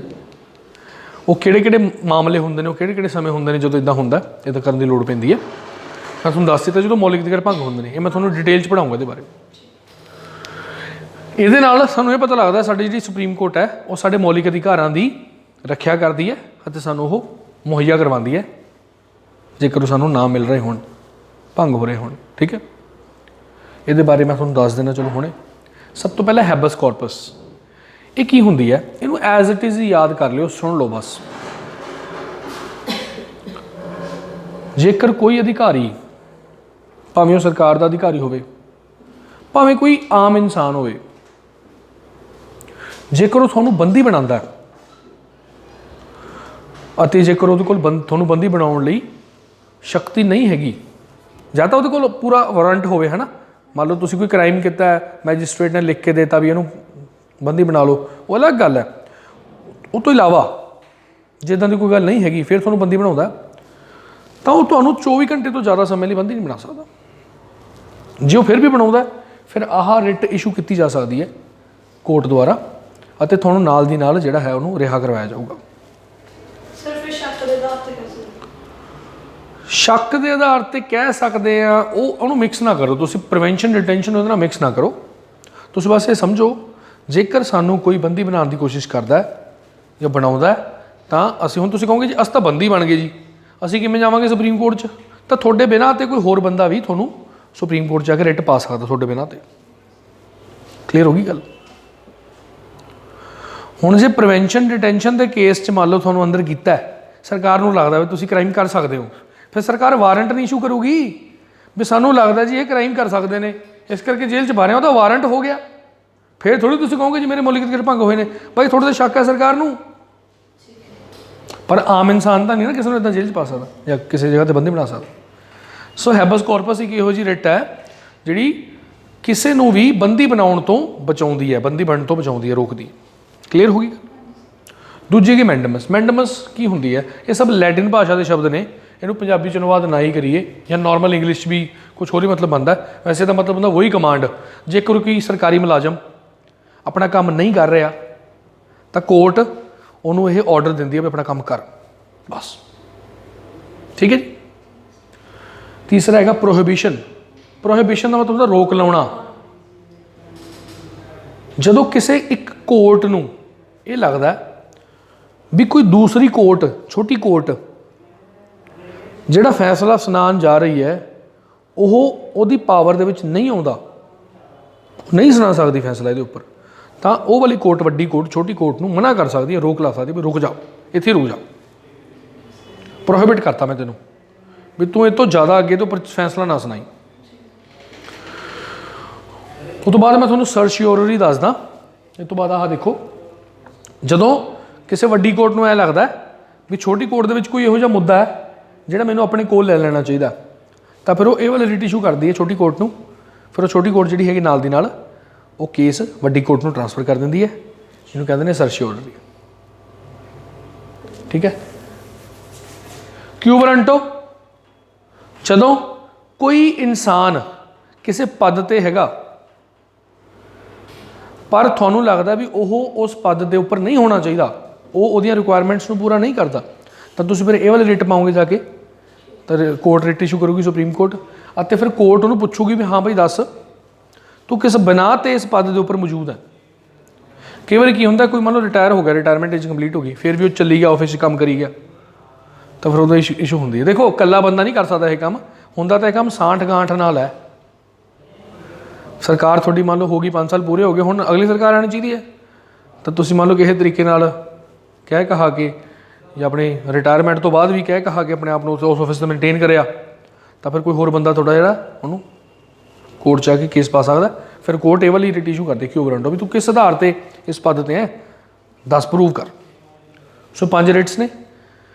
ਉਹ ਕਿਹੜੇ ਕਿਹੜੇ ਮਾਮਲੇ ਹੁੰਦੇ ਨੇ, ਉਹ ਕਿਹੜੇ ਕਿਹੜੇ ਸਮੇਂ ਹੁੰਦੇ ਨੇ ਜਦੋਂ ਇੱਦਾਂ ਹੁੰਦਾ, ਇੱਦਾਂ ਕਰਨ ਦੀ ਲੋੜ ਪੈਂਦੀ ਹੈ। ਮੈਂ ਤੁਹਾਨੂੰ ਦੱਸ ਦਿੱਤਾ ਜਦੋਂ ਮੌਲਿਕ ਅਧਿਕਾਰ ਭੰਗ ਹੁੰਦੇ ਨੇ। ਇਹ ਮੈਂ ਤੁਹਾਨੂੰ ਡਿਟੇਲ 'ਚ ਪੜ੍ਹਾਊਂਗਾ ਇਹਦੇ ਬਾਰੇ। ਇਹਦੇ ਨਾਲ ਸਾਨੂੰ ਇਹ ਪਤਾ ਲੱਗਦਾ ਸਾਡੀ ਜਿਹੜੀ ਸੁਪਰੀਮ ਕੋਰਟ ਹੈ ਉਹ ਸਾਡੇ ਮੌਲਿਕ ਅਧਿਕਾਰਾਂ ਦੀ ਰੱਖਿਆ ਕਰਦੀ ਹੈ ਅਤੇ ਸਾਨੂੰ ਉਹ ਮੁਹੱਈਆ ਕਰਵਾਉਂਦੀ ਹੈ ਜੇਕਰ ਉਹ ਸਾਨੂੰ ਨਾ ਮਿਲ ਰਹੇ ਹੋਣ, ਭੰਗ ਹੋ ਰਹੇ ਹੋਣ। ਠੀਕ ਹੈ, ਇਹਦੇ ਬਾਰੇ ਮੈਂ ਤੁਹਾਨੂੰ ਦੱਸ ਦੇਣਾ। ਚਲੋ ਹੁਣੇ ਸਭ ਤੋਂ ਪਹਿਲਾਂ ਹੈਬਸ ਕਾਰਪਸ। ਇਹ ਕੀ ਹੁੰਦੀ ਹੈ, ਇਹਨੂੰ ਐਜ਼ ਇਟ ਇਜ਼ ਯਾਦ ਕਰ ਲਿਓ, ਸੁਣ ਲਓ ਬਸ। ਜੇਕਰ ਕੋਈ ਅਧਿਕਾਰੀ, ਭਾਵੇਂ ਉਹ ਸਰਕਾਰ ਦਾ ਅਧਿਕਾਰੀ ਹੋਵੇ, ਭਾਵੇਂ ਕੋਈ ਆਮ ਇਨਸਾਨ ਹੋਵੇ, ਜੇਕਰ ਉਹ ਤੁਹਾਨੂੰ ਬੰਦੀ ਬਣਾਉਂਦਾ ਅਤੇ ਜੇਕਰ ਉਹਦੇ ਕੋਲ ਤੁਹਾਨੂੰ ਬੰਦੀ ਬਣਾਉਣ ਲਈ ਸ਼ਕਤੀ ਨਹੀਂ ਹੈਗੀ, ਜਾਂ ਤਾਂ ਉਹਦੇ ਕੋਲ ਪੂਰਾ ਵਾਰੰਟ ਹੋਵੇ, ਹੈ ਨਾ। ਮੰਨ ਲਓ ਤੁਸੀਂ ਕੋਈ ਕ੍ਰਾਈਮ ਕੀਤਾ ਹੈ, ਮੈਜਿਸਟ੍ਰੇਟ ਨੇ ਲਿਖ ਕੇ ਦੇਤਾ ਵੀ ਇਹਨੂੰ ਬੰਦੀ ਬਣਾ ਲਓ, ਉਹ ਅਲੱਗ ਗੱਲ ਹੈ। ਉਹ ਤੋਂ ਇਲਾਵਾ ਜੇ ਇੱਦਾਂ ਦੀ ਕੋਈ ਗੱਲ ਨਹੀਂ ਹੈਗੀ, ਫਿਰ ਤੁਹਾਨੂੰ ਬੰਦੀ ਬਣਾਉਂਦਾ, ਤਾਂ ਉਹ ਤੁਹਾਨੂੰ 24 ਘੰਟੇ ਤੋਂ ਜ਼ਿਆਦਾ ਸਮੇਂ ਲਈ ਬੰਦੀ ਨਹੀਂ ਬਣਾ ਸਕਦਾ। ਜੇ ਉਹ ਫਿਰ ਵੀ ਬਣਾਉਂਦਾ, ਫਿਰ ਆਹ ਰਿਟ ਇਸ਼ੂ ਕੀਤੀ ਜਾ ਸਕਦੀ ਹੈ ਕੋਰਟ ਦੁਆਰਾ ਅਤੇ ਤੁਹਾਨੂੰ ਨਾਲ ਦੀ ਨਾਲ ਜਿਹੜਾ ਹੈ ਉਹਨੂੰ ਰਿਹਾ ਕਰਵਾਇਆ ਜਾਊਗਾ। ਸ਼ੱਕ ਦੇ ਆਧਾਰ 'ਤੇ ਕਹਿ ਸਕਦੇ ਆ, ਉਹਨੂੰ ਮਿਕਸ ਨਾ ਕਰੋ ਤੁਸੀਂ। ਪ੍ਰੀਵੈਂਸ਼ਨ ਡਿਟੈਂਸ਼ਨ ਉਹਦੇ ਨਾਲ ਮਿਕਸ ਨਾ ਕਰੋ। ਤੁਸੀਂ ਬਸ ਇਹ ਸਮਝੋ, ਜੇਕਰ ਸਾਨੂੰ ਕੋਈ ਬੰਦੀ ਬਣਾਉਣ ਦੀ ਕੋਸ਼ਿਸ਼ ਕਰਦਾ ਜਾਂ ਬਣਾਉਂਦਾ ਤਾਂ ਅਸੀਂ, ਹੁਣ ਤੁਸੀਂ ਕਹੋਗੇ ਜੀ ਅਸੀਂ ਤਾਂ ਬੰਦੀ ਬਣ ਗਏ ਜੀ, ਅਸੀਂ ਕਿਵੇਂ ਜਾਵਾਂਗੇ ਸੁਪਰੀਮ ਕੋਰਟ 'ਚ? ਤਾਂ ਤੁਹਾਡੇ ਬਿਨਾਂ ਤੇ ਕੋਈ ਹੋਰ ਬੰਦਾ ਵੀ ਤੁਹਾਨੂੰ ਸੁਪਰੀਮ ਕੋਰਟ 'ਚ ਜਾ ਕੇ ਰਿਟ ਪਾ ਸਕਦਾ ਤੁਹਾਡੇ ਬਿਨਾਂ ਤੇ। ਕਲੀਅਰ ਹੋ ਗਈ ਗੱਲ? ਹੁਣ ਜੇ ਪ੍ਰੀਵੈਂਸ਼ਨ ਡਿਟੈਂਸ਼ਨ ਦੇ ਕੇਸ 'ਚ ਮੰਨ ਲਓ ਤੁਹਾਨੂੰ ਅੰਦਰ ਕੀਤਾ, ਸਰਕਾਰ ਨੂੰ ਲੱਗਦਾ ਵੀ ਤੁਸੀਂ ਕ੍ਰਾਈਮ ਕਰ ਸਕਦੇ ਹੋ, ਫਿਰ ਸਰਕਾਰ ਵਾਰੰਟ ਨਹੀਂ ਇਸ਼ੂ ਕਰੂਗੀ ਵੀ ਸਾਨੂੰ ਲੱਗਦਾ ਜੀ ਇਹ ਕ੍ਰਾਈਮ ਕਰ ਸਕਦੇ ਨੇ, ਇਸ ਕਰਕੇ ਜੇਲ੍ਹ 'ਚ ਭਾ ਰਹੇ ਹੋ, ਉਹਦਾ ਵਾਰੰਟ ਹੋ ਗਿਆ। ਫਿਰ ਥੋੜ੍ਹੀ ਤੁਸੀਂ ਕਹੋਗੇ ਜੀ ਮੇਰੇ ਮੌਲਿਕ ਅਧਿਕਾਰ ਭੰਗ ਹੋਏ ਨੇ। ਭਾਈ ਤੁਹਾਡੇ 'ਤੇ ਸ਼ੱਕ ਹੈ ਸਰਕਾਰ ਨੂੰ, ਪਰ ਆਮ ਇਨਸਾਨ ਤਾਂ ਨਹੀਂ ਨਾ ਕਿਸੇ ਨੂੰ ਇੱਦਾਂ ਜੇਲ੍ਹ 'ਚ ਪਾ ਸਕਦਾ ਜਾਂ ਕਿਸੇ ਜਗ੍ਹਾ 'ਤੇ ਬੰਦੀ ਬਣਾ ਸਕਦਾ। ਸੋ ਹੈਬਸ ਕਾਰਪਸ ਇੱਕ ਇਹੋ ਜਿਹੀ ਰਿਟ ਹੈ ਜਿਹੜੀ ਕਿਸੇ ਨੂੰ ਵੀ ਬੰਦੀ ਬਣਾਉਣ ਤੋਂ ਬਚਾਉਂਦੀ ਹੈ, ਬੰਦੀ ਬਣਨ ਤੋਂ ਬਚਾਉਂਦੀ ਹੈ, ਰੋਕਦੀ। ਕਲੀਅਰ ਹੋ ਗਈ? ਦੂਜੀ ਕੀ ਮੈਂਡਮਸ। ਮੈਂਡਮਸ ਕੀ ਹੁੰਦੀ ਹੈ? ਇਹ ਸਭ ਲੈਟਿਨ ਭਾਸ਼ਾ ਦੇ ਸ਼ਬਦ ਨੇ, ਇਹਨੂੰ ਪੰਜਾਬੀ 'ਚ ਅਨੁਵਾਦ ਨਾ ਹੀ ਕਰੀਏ ਜਾਂ ਨੋਰਮਲ ਇੰਗਲਿਸ਼ 'ਚ ਵੀ ਕੁਛ ਹੋਰ ਹੀ ਮਤਲਬ ਬਣਦਾ। ਵੈਸੇ ਤਾਂ ਮਤਲਬ ਹੁੰਦਾ ਵਹੀ ਕਮਾਂਡ। ਜੇਕਰ ਕੋਈ ਸਰਕਾਰੀ ਮੁਲਾਜ਼ਮ ਆਪਣਾ ਕੰਮ ਨਹੀਂ ਕਰ ਰਿਹਾ ਤਾਂ ਕੋਰਟ ਉਹਨੂੰ ਇਹ ਆਰਡਰ ਦਿੰਦੀ ਹੈ ਵੀ ਆਪਣਾ ਕੰਮ ਕਰ, ਬਸ। ਠੀਕ ਹੈ ਜੀ। ਤੀਸਰਾ ਹੈਗਾ ਪ੍ਰੋਹਿਬਿਸ਼ਨ। ਪ੍ਰੋਹਿਬਿਸ਼ਨ ਦਾ ਮਤਲਬ ਹੁੰਦਾ ਰੋਕ ਲਾਉਣਾ। ਜਦੋਂ ਕਿਸੇ ਇੱਕ ਕੋਰਟ ਨੂੰ ਇਹ ਲੱਗਦਾ ਵੀ ਕੋਈ ਦੂਸਰੀ ਕੋਰਟ, ਛੋਟੀ ਕੋਰਟ ਜਿਹੜਾ ਫੈਸਲਾ ਸੁਣਾਉਣ ਜਾ ਰਹੀ ਹੈ ਉਹ ਉਹਦੀ ਪਾਵਰ ਦੇ ਵਿੱਚ ਨਹੀਂ ਆਉਂਦਾ, ਨਹੀਂ ਸੁਣਾ ਸਕਦੀ ਫੈਸਲਾ ਇਹਦੇ ਉੱਪਰ, ਤਾਂ ਉਹ ਵਾਲੀ ਕੋਰਟ, ਵੱਡੀ ਕੋਰਟ ਛੋਟੀ ਕੋਰਟ ਨੂੰ ਮਨਾ ਕਰ ਸਕਦੀ ਹੈ, ਰੋਕ ਲਾ ਸਕਦੀ ਹੈ ਵੀ ਰੁਕ ਜਾਓ, ਇੱਥੇ ਰੁਕ ਜਾਓ, ਪ੍ਰੋਹਿਬਿਟ ਕਰਤਾ ਮੈਂ ਤੈਨੂੰ ਵੀ ਤੂੰ ਇਹ ਤੋਂ ਜ਼ਿਆਦਾ ਅੱਗੇ ਤੋਂ ਫੈਸਲਾ ਨਾ ਸੁਣਾਈ। ਉਹ ਤੋਂ ਬਾਅਦ ਮੈਂ ਤੁਹਾਨੂੰ ਸਰਸ਼ਿਓਰਰੀ ਦੱਸਦਾ। ਇਹ ਤੋਂ ਬਾਅਦ ਆਹ ਦੇਖੋ, ਜਦੋਂ ਕਿਸੇ ਵੱਡੀ ਕੋਰਟ ਨੂੰ ਐ ਲੱਗਦਾ ਵੀ ਛੋਟੀ ਕੋਰਟ ਦੇ ਵਿੱਚ ਕੋਈ ਇਹੋ ਜਿਹਾ ਮੁੱਦਾ ਹੈ ਜਿਹੜਾ ਮੈਨੂੰ ਆਪਣੇ ਕੋਲ ਲੈ ਲੈਣਾ ਚਾਹੀਦਾ, ਤਾਂ ਫਿਰ ਉਹ ਇਹ ਵਾਲਾ ਰਿਟ ਇਸ਼ੂ ਕਰਦੀ ਹੈ ਛੋਟੀ ਕੋਰਟ ਨੂੰ। ਫਿਰ ਉਹ ਛੋਟੀ ਕੋਰਟ ਜਿਹੜੀ ਹੈਗੀ ਨਾਲ ਦੀ ਨਾਲ ਉਹ ਕੇਸ ਵੱਡੀ ਕੋਰਟ ਨੂੰ ਟ੍ਰਾਂਸਫਰ ਕਰ ਦਿੰਦੀ ਹੈ, ਜਿਹਨੂੰ ਕਹਿੰਦੇ ਨੇ ਸਰਸ਼ਿਓਰਰੀ। ਠੀਕ ਹੈ। ਕਿਉ ਵਾਰੰਟੋ, ਜਦੋਂ ਕੋਈ ਇਨਸਾਨ ਕਿਸੇ ਪਦ 'ਤੇ ਹੈਗਾ ਪਰ ਤੁਹਾਨੂੰ ਲੱਗਦਾ ਵੀ ਉਹ ਉਸ ਪਦ ਦੇ ਉੱਪਰ ਨਹੀਂ ਹੋਣਾ ਚਾਹੀਦਾ, ਉਹ ਉਹਦੀਆਂ ਰਿਕੁਆਇਰਮੈਂਟਸ ਨੂੰ ਪੂਰਾ ਨਹੀਂ ਕਰਦਾ, ਤਾਂ ਤੁਸੀਂ ਫਿਰ ਇਹ ਵਾਲੇ ਰਿਟ ਪਾਓਗੇ ਜਾ ਕੇ, ਤਾਂ ਕੋਰਟ ਰਿਟ ਇਸ਼ੂ ਕਰੂਗੀ ਸੁਪਰੀਮ ਕੋਰਟ, ਅਤੇ ਫਿਰ ਕੋਰਟ ਉਹਨੂੰ ਪੁੱਛੂਗੀ ਵੀ ਹਾਂ ਭਾਈ ਦੱਸ ਤੂੰ ਕਿਸ ਬਿਨਾਂ 'ਤੇ ਇਸ ਪਦ ਦੇ ਉੱਪਰ ਮੌਜੂਦ ਹੈ। ਕਈ ਵਾਰੀ ਕੀ ਹੁੰਦਾ, ਕੋਈ ਮੰਨ ਲਓ ਰਿਟਾਇਰ ਹੋ ਗਿਆ, ਰਿਟਾਇਰਮੈਂਟ ਏਜ ਕੰਪਲੀਟ ਹੋ ਗਈ, ਫਿਰ ਵੀ ਉਹ ਚੱਲੀ ਗਿਆ, ਆਫਿਸ 'ਚ ਕੰਮ ਕਰੀ ਗਿਆ, ਤਾਂ ਫਿਰ ਉਹਦਾ ਇਸ਼ੂ ਹੁੰਦੀ ਹੈ। ਦੇਖੋ ਇਕੱਲਾ ਬੰਦਾ ਨਹੀਂ ਕਰ ਸਕਦਾ ਇਹ ਕੰਮ, ਹੁੰਦਾ ਤਾਂ ਇਹ ਕੰਮ ਸਾਂਠ ਗਾਂਠ ਨਾਲ ਹੈ। ਸਰਕਾਰ ਤੁਹਾਡੀ ਮੰਨ ਲਓ ਹੋ ਗਈ 5 ਸਾਲ ਪੂਰੇ ਹੋ ਗਏ, ਹੁਣ ਅਗਲੀ ਸਰਕਾਰ ਆਉਣੀ ਚਾਹੀਦੀ ਹੈ, ਤਾਂ ਤੁਸੀਂ ਮੰਨ ਲਓ ਕਿਸੇ ਤਰੀਕੇ ਨਾਲ ਕਹਿ ਕਹਾ ਕੇ ਜਾਂ ਆਪਣੇ ਰਿਟਾਇਰਮੈਂਟ ਤੋਂ ਬਾਅਦ ਵੀ ਕਹਿ ਕਹਾ ਕੇ ਆਪਣੇ ਆਪ ਨੂੰ ਉਸ ਆਫਿਸ 'ਤੇ ਮੇਨਟੇਨ ਕਰਿਆ ਤਾਂ ਫਿਰ ਕੋਈ ਹੋਰ ਬੰਦਾ ਤੁਹਾਡਾ ਜਿਹੜਾ ਉਹਨੂੰ ਕੋਰਟ 'ਚ ਆ ਕੇ ਕੇਸ ਪਾ ਸਕਦਾ। ਫਿਰ ਕੋਰਟ ਇਹ ਵਾਲੀ ਰਿਟ ਇਸ਼ੂ ਕਰਦੇ ਕਿਉਂ ਗਰੰਟੋ ਵੀ ਤੂੰ ਕਿਸ ਆਧਾਰ 'ਤੇ ਇਸ ਪਦ 'ਤੇ ਹੈ, ਦੱਸ ਪ੍ਰੂਵ ਕਰ। ਸੋ 5 ਰਿਟਸ ਨੇ।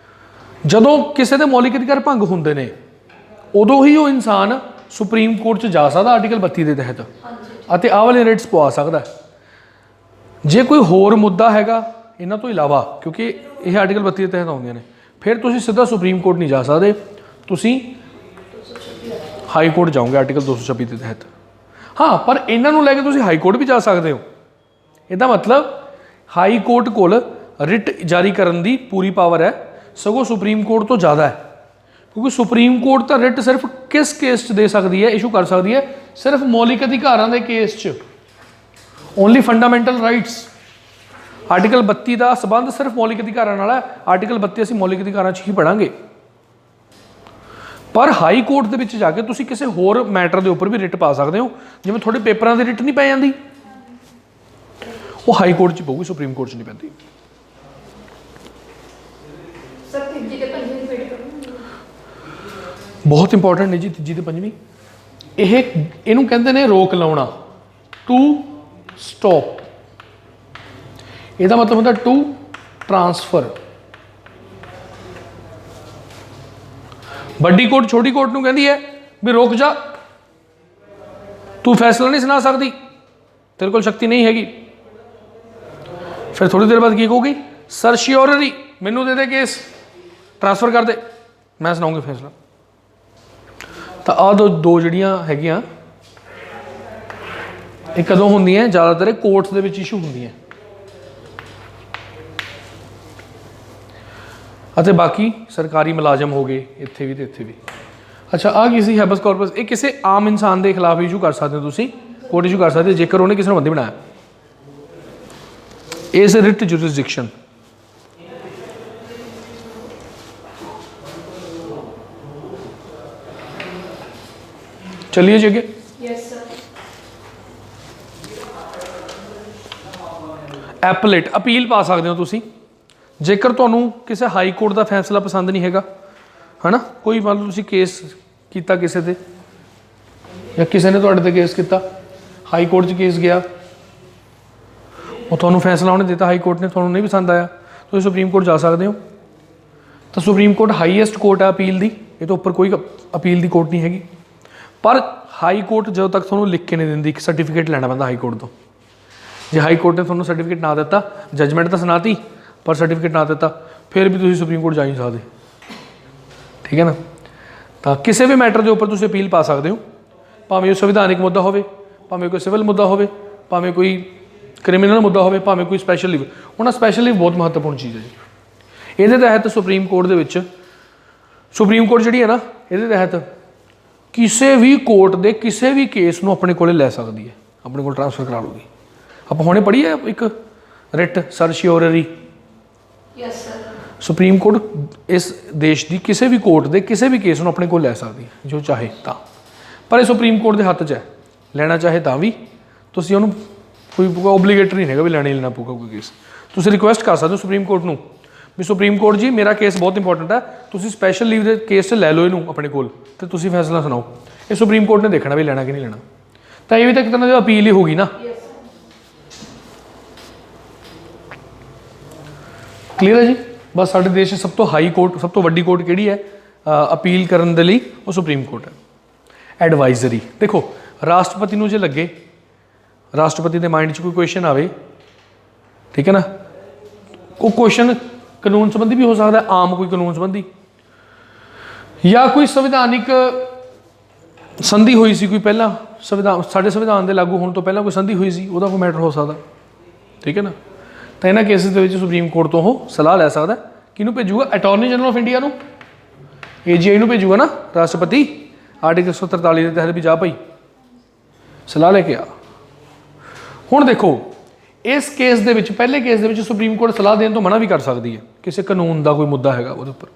ਜਦੋਂ ਕਿਸੇ ਦੇ ਮੌਲਿਕ ਅਧਿਕਾਰ ਭੰਗ ਹੁੰਦੇ ਨੇ ਉਦੋਂ ਹੀ ਉਹ ਇਨਸਾਨ ਸੁਪਰੀਮ ਕੋਰਟ 'ਚ ਜਾ ਸਕਦਾ ਆਰਟੀਕਲ 32 ਦੇ ਤਹਿਤ ਅਤੇ ਆਹ ਵਾਲੇ ਰਿਟਸ ਪਵਾ ਸਕਦਾ। ਜੇ ਕੋਈ ਹੋਰ ਮੁੱਦਾ ਹੈਗਾ ਇਹਨਾਂ ਤੋਂ ਇਲਾਵਾ, ਕਿਉਂਕਿ ਇਹ ਆਰਟੀਕਲ 32 ਦੇ ਤਹਿਤ ਆਉਂਦੀਆਂ ਨੇ, ਫਿਰ ਤੁਸੀਂ ਸਿੱਧਾ ਸੁਪਰੀਮ ਕੋਰਟ ਨਹੀਂ ਜਾ ਸਕਦੇ, ਤੁਸੀਂ ਹਾਈ ਕੋਰਟ ਜਾਓਗੇ ਆਰਟੀਕਲ 226 ਦੇ ਤਹਿਤ। ਹਾਂ, ਪਰ ਇਹਨਾਂ ਨੂੰ ਲੈ ਕੇ ਤੁਸੀਂ ਹਾਈ ਕੋਰਟ ਵੀ ਜਾ ਸਕਦੇ ਹੋ। ਇਹਦਾ ਮਤਲਬ ਹਾਈ ਕੋਰਟ ਕੋਲ ਰਿਟ ਜਾਰੀ ਕਰਨ ਦੀ ਪੂਰੀ ਪਾਵਰ ਹੈ, ਸਗੋਂ ਸੁਪਰੀਮ ਕੋਰਟ ਤੋਂ ਜ਼ਿਆਦਾ ਹੈ। ਕਿਉਂਕਿ ਸੁਪਰੀਮ ਕੋਰਟ ਤਾਂ ਰਿਟ ਸਿਰਫ ਕਿਸ ਕੇਸ 'ਚ ਦੇ ਸਕਦੀ ਹੈ, ਇਸ਼ੂ ਕਰ ਸਕਦੀ ਹੈ, ਸਿਰਫ ਮੌਲਿਕ ਅਧਿਕਾਰਾਂ ਦੇ ਕੇਸ 'ਚ। Only fundamental rights. ਆਰਟੀਕਲ 32 ਦਾ ਸਬੰਧ ਸਿਰਫ ਮੌਲਿਕ ਅਧਿਕਾਰਾਂ ਨਾਲ ਹੈ। ਆਰਟੀਕਲ 32 ਅਸੀਂ ਮੌਲਿਕ ਅਧਿਕਾਰਾਂ 'ਚ ਹੀ ਪੜ੍ਹਾਂਗੇ। ਪਰ ਹਾਈ ਕੋਰਟ ਦੇ ਵਿੱਚ ਜਾ ਕੇ ਤੁਸੀਂ ਕਿਸੇ ਹੋਰ ਮੈਟਰ ਦੇ ਉੱਪਰ ਵੀ ਰਿਟ ਪਾ ਸਕਦੇ ਹੋ। ਜਿਵੇਂ ਤੁਹਾਡੇ ਪੇਪਰਾਂ ਦੀ ਰਿਟ ਨਹੀਂ ਪੈ ਜਾਂਦੀ, ਉਹ ਹਾਈ ਕੋਰਟ 'ਚ ਪਊਗੀ, ਸੁਪਰੀਮ ਕੋਰਟ 'ਚ ਨਹੀਂ ਪੈਂਦੀ। ਬਹੁਤ ਇੰਪੋਰਟੈਂਟ ਨੇ ਜੀ ਤੀਜੀ ਤੇ ਪੰਜਵੀਂ। ਇਹਨੂੰ ਕਹਿੰਦੇ ਨੇ ਰੋਕ ਲਾਉਣਾ, ਟੂ ਸਟਾਪ। ਇਹਦਾ ਮਤਲਬ ਹੁੰਦਾ ਟੂ ਟ੍ਰਾਂਸਫਰ। ਵੱਡੀ ਕੋਰਟ ਛੋਟੀ ਕੋਰਟ ਨੂੰ ਕਹਿੰਦੀ ਹੈ ਵੀ ਰੁਕ ਜਾ, ਤੂੰ ਫੈਸਲਾ ਨਹੀਂ ਸੁਣਾ ਸਕਦੀ, ਤੇਰੇ ਕੋਲ ਸ਼ਕਤੀ ਨਹੀਂ ਹੈਗੀ। ਫਿਰ ਥੋੜੀ ਦੇਰ ਬਾਅਦ ਕੀ ਕਹੂਗੀ, ਸਰਸ਼ਿਓਰਰੀ, ਮੈਨੂੰ ਦੇ ਦੇ ਕੇਸ, ਟ੍ਰਾਂਸਫਰ ਕਰ ਦੇ, ਮੈਂ ਸੁਣਾਉਂਗੀ ਫੈਸਲਾ। ਤਾਂ ਆਹ ਦੋ ਜਿਹੜੀਆਂ ਹੈਗੀਆਂ ਇਹ ਕਦੋਂ ਹੁੰਦੀਆਂ, ਜ਼ਿਆਦਾਤਰ ਕੋਰਟਸ ਦੇ ਵਿੱਚ ਇਸ਼ੂ ਹੁੰਦੀਆਂ ਅਤੇ ਬਾਕੀ ਸਰਕਾਰੀ ਮੁਲਾਜ਼ਮ ਹੋ ਗਏ ਇੱਥੇ ਵੀ ਤੇ ਇੱਥੇ ਵੀ। ਅੱਛਾ, ਆਹ ਕੀ ਸੀ ਹੈਬਸ ਕਾਰਪਸ? ਇਹ ਕਿਸੇ ਆਮ ਇਨਸਾਨ ਦੇ ਖਿਲਾਫ ਇਸ਼ੂ ਕਰ ਸਕਦੇ ਹੋ ਤੁਸੀਂ, ਕੋਰਟ ਇਸ਼ੂ ਕਰ ਸਕਦੇ ਜੇਕਰ ਉਹਨੇ ਕਿਸੇ ਨੂੰ ਬੰਦੀ ਬਣਾਇਆ। ਇਸ ਰਿਟ ਜੁਰਿਸਡਿਕਸ਼ਨ। चलिए जी आगे। ਐਪਲੇਟ अपील पा सकते हो तुसी जेकर तुहानू किसी हाई कोर्ट का फैसला पसंद नहीं हैगा, है ना, कोई मान लो तुसी केस किया किसी ते या किसी ने तुहाडे ते केस किया, हाई कोर्ट च केस गया, वो तुहानू फैसला उन्हें दिता, हाई कोर्ट ने तुहानू नहीं पसंद आया, तुसी सुप्रीम कोर्ट जा सकते हो। तो सुप्रीम कोर्ट हाईएस्ट कोर्ट है अपील की, ये तो उपर कोई अपील की कोर्ट नहीं हैगी। पर हाई कोर्ट जो तक थोड़ा लिख के नहीं देंदी, एक सर्टिफिकेट लेना पैंदा हाई कोर्ट तो। जे हाई कोर्ट ने थोड़ा सर्टिफिकेट ना दिता, जजमेंट तो सुनाती पर सर्टिफिकेट ना दिता, फिर भी तुसीं सुप्रीम कोर्ट जा नहीं सकते, ठीक है ना। तो किसी भी मैटर के उपर तुसीं अपील पा सकते हो, भावें संविधानिक मुद्दा होवे, भावें कोई सिविल मुद्दा होवे, भावें कोई क्रिमिनल मुद्दा होवे, भावें कोई स्पैशल लीव। हुण स्पैशल लीव बहुत महत्वपूर्ण चीज़ है जी। ये तहत सुप्रीम कोर्ट दे विच, सुप्रीम कोर्ट जिहड़ी है ना, ये तहत किसी भी कोर्ट के किसी भी केस को अपने को लै सकती है, अपने को ट्रांसफर करा लूगी। आप हुणे पढ़ी है एक रिट सर्शियोररी। सुप्रीम कोर्ट इस देश की किसी भी कोर्ट के किसी भी केस को अपने को लै सकती है जो चाहे तो, पर यह सुप्रीम कोर्ट के हत्थ च है, लेना चाहे तो भी तुसीं उहनूं कोई ओबलीगेटरी नहीं है भी लेना ही लेना पऊगा कोई केस। तुसीं रिक्वेस्ट कर सकते हो सुप्रीम कोर्ट नूं भी सुप्रीम कोर्ट जी मेरा केस बहुत इंपॉर्टेंट है, तुसीं स्पैशल लीव के केस से लै लो इनू अपने कोल ते तुसीं फैसला सुनाओ। ये सुप्रीम कोर्ट ने देखना भी लेना कि नहीं लेना। तो ये भी तो एक तरह की अपील ही होगी ना। क्लीयर है जी। बस साडे देश सब तो हाई कोर्ट, सब तो वड्डी कोर्ट किहड़ी है अपील करन दे लई, वो सुप्रीम कोर्ट है। एडवाइजरी देखो, राष्ट्रपति नूं जे लगे, राष्ट्रपति के माइंड च कोई क्वेश्चन आवे, ठीक है ना, वो क्वेश्चन कानून संबंधी भी हो सकता है, आम कोई कानून संबंधी, या कोई संविधानिक संधि हुई सी कोई पहला संविधान, साडे संविधान के लागू होने तो पहला कोई संधि हुई सी, उहदा कोई मैटर हो सकता, ठीक है ना। तो इन्हां केसिस दे विच सुप्रीम कोर्ट तो वो सलाह लै सकदा। किहनूं भेजूगा? अटॉर्नी जनरल ऑफ इंडिया नूं, AGI नूं भेजूगा ना राष्ट्रपति, आर्टिकल 143 के तहत भी जा भाई सलाह लेके आ। हुण देखो इस केस दे विच, पहले केस दे विच सुप्रीम कोर्ट सलाह देने तो मना भी कर सकती है, किसी कानून का कोई मुद्दा है वो उपर।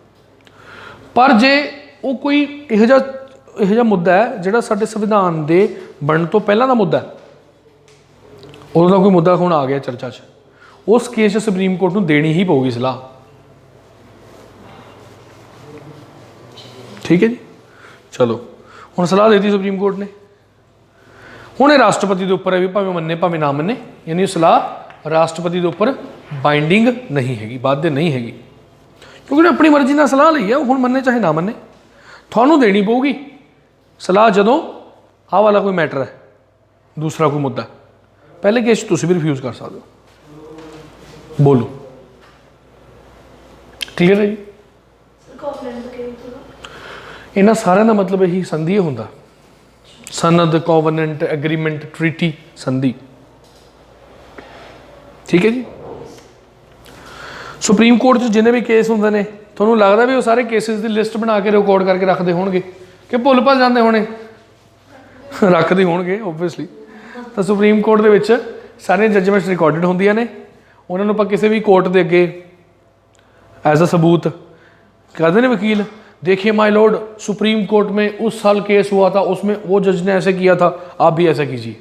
पर जे वो कोई इहो जिहा मुद्दा है जिहड़ा साडे संविधान के बनने तो पहला का मुद्दा है, उहदा कोई मुद्दा हुण आ गया चर्चा च, उस केस सुप्रीम कोर्ट नूं देनी ही पऊगी सलाह। ठीक है जी। चलो हुण सलाह देती सुप्रीम कोर्ट ने, हुण ये राष्ट्रपति के उपर है भी भावें मन्ने भावें ना मन्ने, यानी सलाह राष्ट्रपति के उपर बाइंडिंग नहीं हैगी, बाध्य नहीं हैगी, क्योंकि अपनी मर्जी नाल सलाह लई है, हुण मन्ने चाहे ना मन्ने, तुहानूं देनी पऊगी सलाह जदों आह वाला कोई मैटर है, दूसरा कोई मुद्दा। पहले केस तुसीं भी रिफ्यूज़ कर सकते हो। बोलो क्लीयर है जी। इन्हां सारिਆਂ ਦਾ मतलब यही संधि ਹੁੰਦਾ, सनद, कोवेनेंट, एग्रीमेंट, ट्रीटी, संधि। ठीक है जी। सुप्रीम कोर्ट च जिन्ने भी केस होंदे ने, तुहानूं लगदा भी वो सारे केसिस की लिस्ट बना के रिकॉर्ड करके रखते होणगे कि भुल भल जाते होने? रखते होणगे ओबवियसली। तो सुप्रीम कोर्ट दे विच सारियां जजमेंट्स रिकॉर्डिड होंदियां ने, उन्हां नूं आपां किसी भी कोर्ट के अगे एज अ सबूत कहते हैं वकील, देखिए माय लॉर्ड सुप्रीम कोर्ट में उस साल केस हुआ था, उसमें वो जज ने ऐसे किया था, आप भी ऐसा कीजिए,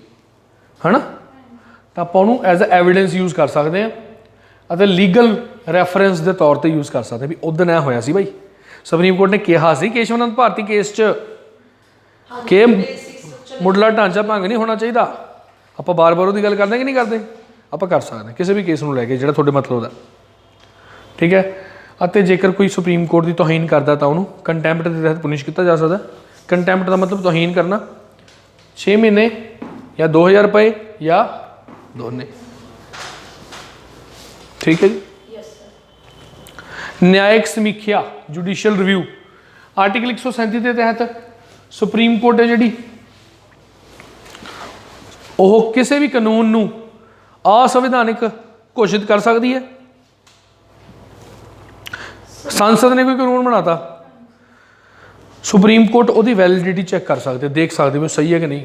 है ना। तो आप उन्होंने एज अ एविडेंस यूज़ कर सकते हैं और लीगल रैफरेंस के तौर पर यूज़ कर सकते हैं भी उदन ऐ होया सी भाई, सुप्रीम कोर्ट ने कहा सी केशवानंद भारती केस च कि मुढ़ला ढांचा भंग नहीं होना चाहिए। आप बार बार वो गल करते कि नहीं करते? आप कर सकते हैं किसी भी केस में लैके जो मतलब का, ठीक है। ਅਤੇ जेकर कोई सुप्रीम कोर्ट की तौहीन करता तो उन्होंने कंटैंप्ट के तहत पुनिश किया जा सकता। कंटैंप्ट का मतलब तौहीन करना, 6 महीने या 2000 रुपये या दोने। ठीक है जी। न्यायिक समीक्षा जुडिशियल रिव्यू, आर्टिकल 137 के तहत सुप्रीम कोर्ट है जी वह किसी भी कानून नूं असंविधानिक घोषित कर सकती है। संसद ने कोई कानून बनाता, सुप्रीम कोर्ट उसकी वैलिडिटी चैक कर सकते, देख सकते भी सही है कि नहीं,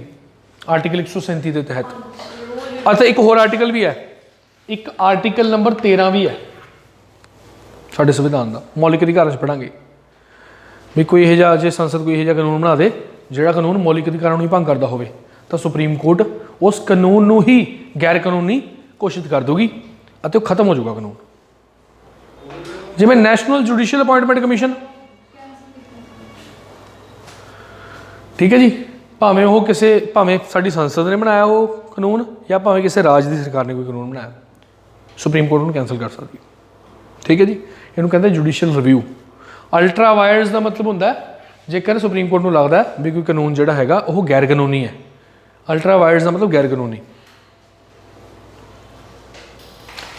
आर्टिकल 137 के तहत। अच्छा एक होर आर्टिकल भी है, एक आर्टिकल नंबर 13 भी है साडे संविधान का, मौलिक अधिकार पढ़ांगे भी कोई यह जिहा जे संसद कोई यह कानून बना दे जिहड़ा कानून मौलिक अधिकारों नूं भंग करता होवे तो सुप्रीम कोर्ट उस कानून नूं ही गैर कानूनी घोषित कर दूगी और वो खत्म हो जाएगा कानून। जिवें नैशनल जुडिशियल अपॉइंटमेंट कमीशन, ठीक है जी, भावें वो किसी भावें साडी संसद ने बनाया वो कानून या भावें किसी राज की सरकार ने कोई कानून बनाया, सुप्रीम कोर्ट उन्हें कैंसल कर सकती। ठीक है जी। इन्हों कहते हैं जुडिशियल रिव्यू। अल्ट्रा वायर्स का मतलब होंदा है जेकर सुप्रीम कोर्ट को लगता है भी कोई कानून जिहड़ा हैगा वो गैर कानूनी है, अल्ट्रा वायर्स का मतलब गैर कानूनी,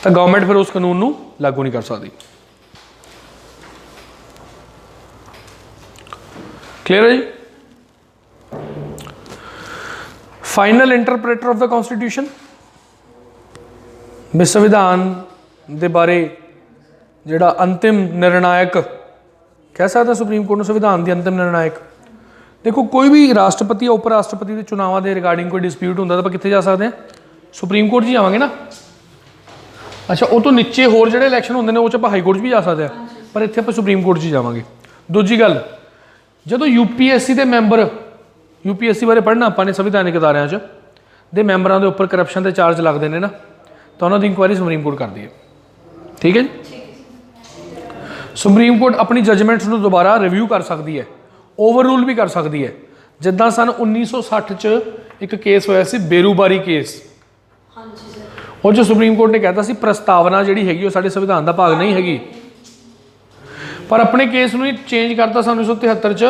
तो गवर्नमेंट फिर उस कानून नूं लागू नहीं कर सकती। क्लियर है जी। Final interpreter of the constitution, संविधान के बारे जिहड़ा अंतिम निर्णायक कह सकता सुप्रीम कोर्ट संविधान की अंतिम निर्णायक। देखो कोई भी राष्ट्रपति या उप राष्ट्रपति के चुनावों के रिगार्डिंग कोई डिस्प्यूट होंदा तो कित्थे जा सकते हैं? सुप्रीम कोर्ट जी जावांगे ना। अच्छा वो तो नीचे होर जिहड़े इलैक्शन होंदे ने वो च हाई कोर्ट भी जा सकते हैं, पर इत्थे आपां सुप्रीम कोर्ट जी जावांगे। दूजी गल, जो यूपीएससी के मैंबर, यूपीएससी बारे पढ़ना आपने संविधानिक अदारियां दे मैंबरों के उपर करप्शन के चार्ज लगते हैं ना, तो उन्होंने इंक्वायरी सुप्रीम कोर्ट करती है। ठीक है जी। सुप्रीम कोर्ट अपनी जजमेंट्स को दोबारा रिव्यू कर सकती है, ओवररूल भी कर सकती है। जिदा सन 1960 च एक केस होया सी बेरूबारी केस, और जो सुप्रीम कोर्ट ने कहता सी प्रस्तावना जिहड़ी हैगी वो साडे संविधान का भाग नहीं हैगी, पर अपने केस में चेंज करता सन 1973 च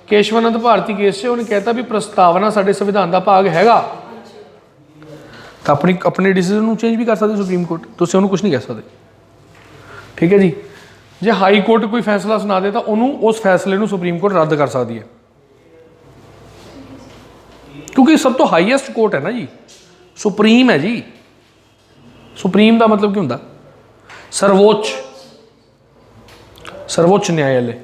केशवानंद भारती केस से उन्हें कहता भी प्रस्तावना साडे संविधान का भाग हैगा, तो अपनी अपने डिसीजन को चेंज भी कर सकते सुप्रीम कोर्ट, तो उन्होंने कुछ नहीं कह सकते। ठीक है जी। जे हाई कोर्ट कोई फैसला सुना दे तो उन्होंने उस फैसले को सुप्रीम कोर्ट रद्द कर सकती है, क्योंकि सब तो हाईएस्ट कोर्ट है ना जी, सुप्रीम है जी। सुप्रीम का मतलब क्या होंदा? सर्वोच्च, सर्वोच्च न्यायालय।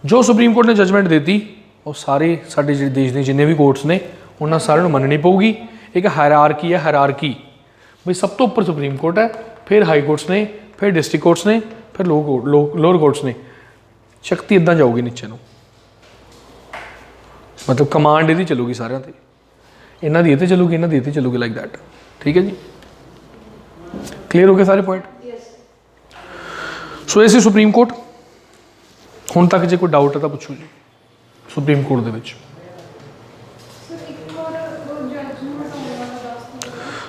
जो सुप्रीम कोर्ट ने जजमेंट देती वो सारे साडे देश के जिन्ने भी कोर्ट्स ने उन्होंने सारे मननी पऊगी। एक हायरार्की है, हायरार्की भाई सब तो उपर सुप्रीम कोर्ट है, फिर हाई कोर्ट्स ने, फिर डिस्ट्रिक्ट कोर्ट्स ने, फिर लोअर कोर्ट्स ने। शक्ति इदा जाऊगी नीचे नूं, मतलब कमांड इहदी चलूगी सारिਆਂ ते, इन्हां दी इत्ते चलूगी, इन्हां दी इत्ते चलूगी, लाइक दैट। ठीक है जी। क्लीयर हो गए सारे पॉइंट? सो ये सी सुप्रीम कोर्ट। ਹੁਣ ਤੱਕ ਜੇ ਕੋਈ ਡਾਊਟ ਹੈ ਤਾਂ ਪੁੱਛੋ ਜੀ ਸੁਪਰੀਮ ਕੋਰਟ ਦੇ ਵਿੱਚ।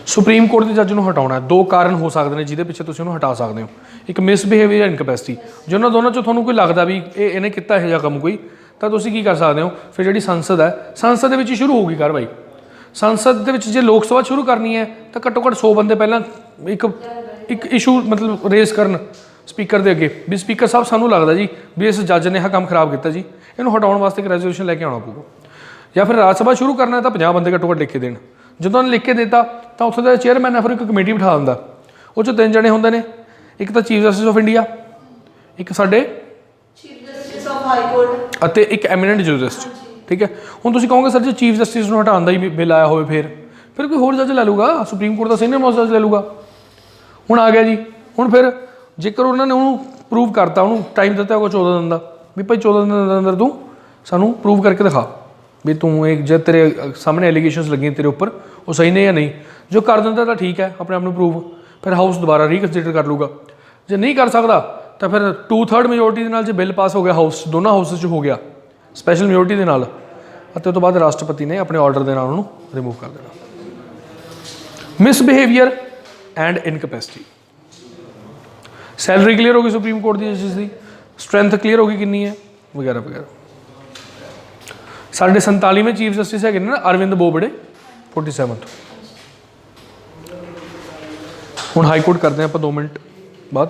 ਸੁਪਰੀਮ ਕੋਰਟ ਦੇ ਜੱਜ ਨੂੰ ਹਟਾਉਣਾ ਦੋ ਕਾਰਨ ਹੋ ਸਕਦੇ ਨੇ ਜਿਹਦੇ ਪਿੱਛੇ ਤੁਸੀਂ ਉਹਨੂੰ ਹਟਾ ਸਕਦੇ ਹੋ। ਇੱਕ ਮਿਸਬਿਹੇਵੀਅਰ ਜਾਂ ਇਨਕੈਪੈਸਿਟੀ, ਜੇ ਉਹਨਾਂ ਦੋਨਾਂ 'ਚੋਂ ਤੁਹਾਨੂੰ ਕੋਈ ਲੱਗਦਾ ਵੀ ਇਹਨੇ ਕੀਤਾ ਇਹੋ ਜਿਹਾ ਕੰਮ ਕੋਈ, ਤਾਂ ਤੁਸੀਂ ਕੀ ਕਰ ਸਕਦੇ ਹੋ, ਫਿਰ ਜਿਹੜੀ ਸੰਸਦ ਹੈ, ਸੰਸਦ ਦੇ ਵਿੱਚ ਹੀ ਸ਼ੁਰੂ ਹੋਊਗੀ ਕਾਰਵਾਈ। ਸੰਸਦ ਦੇ ਵਿੱਚ ਜੇ ਲੋਕ ਸਭਾ ਸ਼ੁਰੂ ਕਰਨੀ ਹੈ ਤਾਂ ਘੱਟੋ ਘੱਟ 100 ਬੰਦੇ ਪਹਿਲਾਂ ਇੱਕ ਇਸ਼ੂ ਮਤਲਬ ਰੇਜ਼ ਕਰਨ ਸਪੀਕਰ ਦੇ ਅੱਗੇ ਵੀ ਸਪੀਕਰ ਸਾਹਿਬ ਸਾਨੂੰ ਲੱਗਦਾ ਜੀ ਵੀ ਇਸ ਜੱਜ ਨੇ ਆਹ ਕੰਮ ਖਰਾਬ ਕੀਤਾ ਜੀ, ਇਹਨੂੰ ਹਟਾਉਣ ਵਾਸਤੇ ਇੱਕ ਰੈਜ਼ੋਲੂਸ਼ਨ ਲੈ ਕੇ ਆਉਣਾ ਪਊਗਾ। ਜਾਂ ਫਿਰ ਰਾਜ ਸਭਾ ਸ਼ੁਰੂ ਕਰਨਾ ਤਾਂ 50 ਬੰਦੇ ਘੱਟੋ ਘੱਟ ਲਿਖ ਕੇ ਦੇਣ। ਜਦੋਂ ਉਹਨੇ ਲਿਖ ਕੇ ਦਿੱਤਾ ਤਾਂ ਉੱਥੇ ਦਾ ਚੇਅਰਮੈਨ ਹੈ ਫਿਰ ਇੱਕ ਕਮੇਟੀ ਬਿਠਾ ਦਿੰਦਾ, ਉਹ 'ਚੋਂ 3 ਜਣੇ ਹੁੰਦੇ ਨੇ, ਇੱਕ ਤਾਂ ਚੀਫ ਜਸਟਿਸ ਆਫ ਇੰਡੀਆ, ਇੱਕ ਸਾਡੇ ਅਤੇ ਇੱਕ ਐਮੀਨੈਂਟ ਜੁਰਿਸਟ। ਠੀਕ ਹੈ, ਹੁਣ ਤੁਸੀਂ ਕਹੋਗੇ ਸਰ ਜੇ ਚੀਫ ਜਸਟਿਸ ਨੂੰ ਹਟਾਉਣ ਦਾ ਹੀ ਬਿੱਲ ਆਇਆ ਹੋਵੇ ਫਿਰ ਕੋਈ ਹੋਰ ਜੱਜ ਲੈ ਲੂਗਾ, ਸੁਪਰੀਮ ਕੋਰਟ ਦਾ ਸੀਨੀਅਰ ਮੋਸਟ ਜੱਜ ਲੈ ਲੂਗਾ। ਹੁਣ ਆ ਗਿਆ ਜੀ, ਹੁਣ ਫਿਰ ਜੇਕਰ ਉਹਨਾਂ ਨੇ ਉਹਨੂੰ ਪ੍ਰੂਵ ਕਰਤਾ, ਉਹਨੂੰ ਟਾਈਮ ਦਿੱਤਾ ਹੋਗਾ 14 ਦਿਨ ਦਾ ਵੀ ਭਾਈ 14 ਦਿਨ ਦੇ ਅੰਦਰ ਤੂੰ ਸਾਨੂੰ ਪ੍ਰੂਵ ਕਰਕੇ ਦਿਖਾ ਵੀ ਤੂੰ ਇਹ ਜੇ ਤੇਰੇ ਸਾਹਮਣੇ ਐਲੀਗੇਸ਼ਨਸ ਲੱਗੀਆਂ ਤੇਰੇ ਉੱਪਰ ਉਹ ਸਹੀ ਨੇ ਜਾਂ ਨਹੀਂ। ਜੋ ਕਰ ਦਿੰਦਾ ਤਾਂ ਠੀਕ ਹੈ, ਆਪਣੇ ਆਪ ਨੂੰ ਪ੍ਰੂਵ, ਫਿਰ ਹਾਊਸ ਦੁਬਾਰਾ ਰੀਕਨਸੀਡਰ ਕਰ ਲੂਗਾ। ਜੇ ਨਹੀਂ ਕਰ ਸਕਦਾ ਤਾਂ ਫਿਰ 2/3 ਮੈਜੋਰਟੀ ਦੇ ਨਾਲ ਜੇ ਬਿੱਲ ਪਾਸ ਹੋ ਗਿਆ ਹਾਊਸ ਦੋਨਾਂ ਹਾਊਸਿਸ 'ਚ ਹੋ ਗਿਆ ਸਪੈਸ਼ਲ ਮੈਜੋਰਟੀ ਦੇ ਨਾਲ, ਅਤੇ ਉਹ ਤੋਂ ਬਾਅਦ ਰਾਸ਼ਟਰਪਤੀ ਨੇ ਆਪਣੇ ਆਰਡਰ ਦੇ ਨਾਲ ਉਹਨੂੰ ਰਿਮੂਵ ਕਰ ਦੇਣਾ। ਮਿਸਬਿਹੇਵੀਅਰ ਐਂਡ ਇਨਕੈਪੈਸਿਟੀ, ਸੈਲਰੀ ਕਲੀਅਰ ਹੋ ਗਈ ਸੁਪਰੀਮ ਕੋਰਟ ਦੀ ਜੱਜਿਸ ਦੀ, ਸਟਰੈਂਥ ਕਲੀਅਰ ਹੋ ਗਈ ਕਿੰਨੀ ਹੈ ਵਗੈਰਾ ਵਗੈਰਾ। ਸਾਡੇ 47ਵੇਂ ਚੀਫ ਜਸਟਿਸ ਹੈਗੇ ਨੇ ਨਾ ਅਰਵਿੰਦ ਬੋਬੜੇ 47th। ਹੁਣ ਹਾਈ ਕੋਰਟ ਕਰਦੇ ਹਾਂ ਆਪਾਂ 2 ਮਿੰਟ ਬਾਅਦ।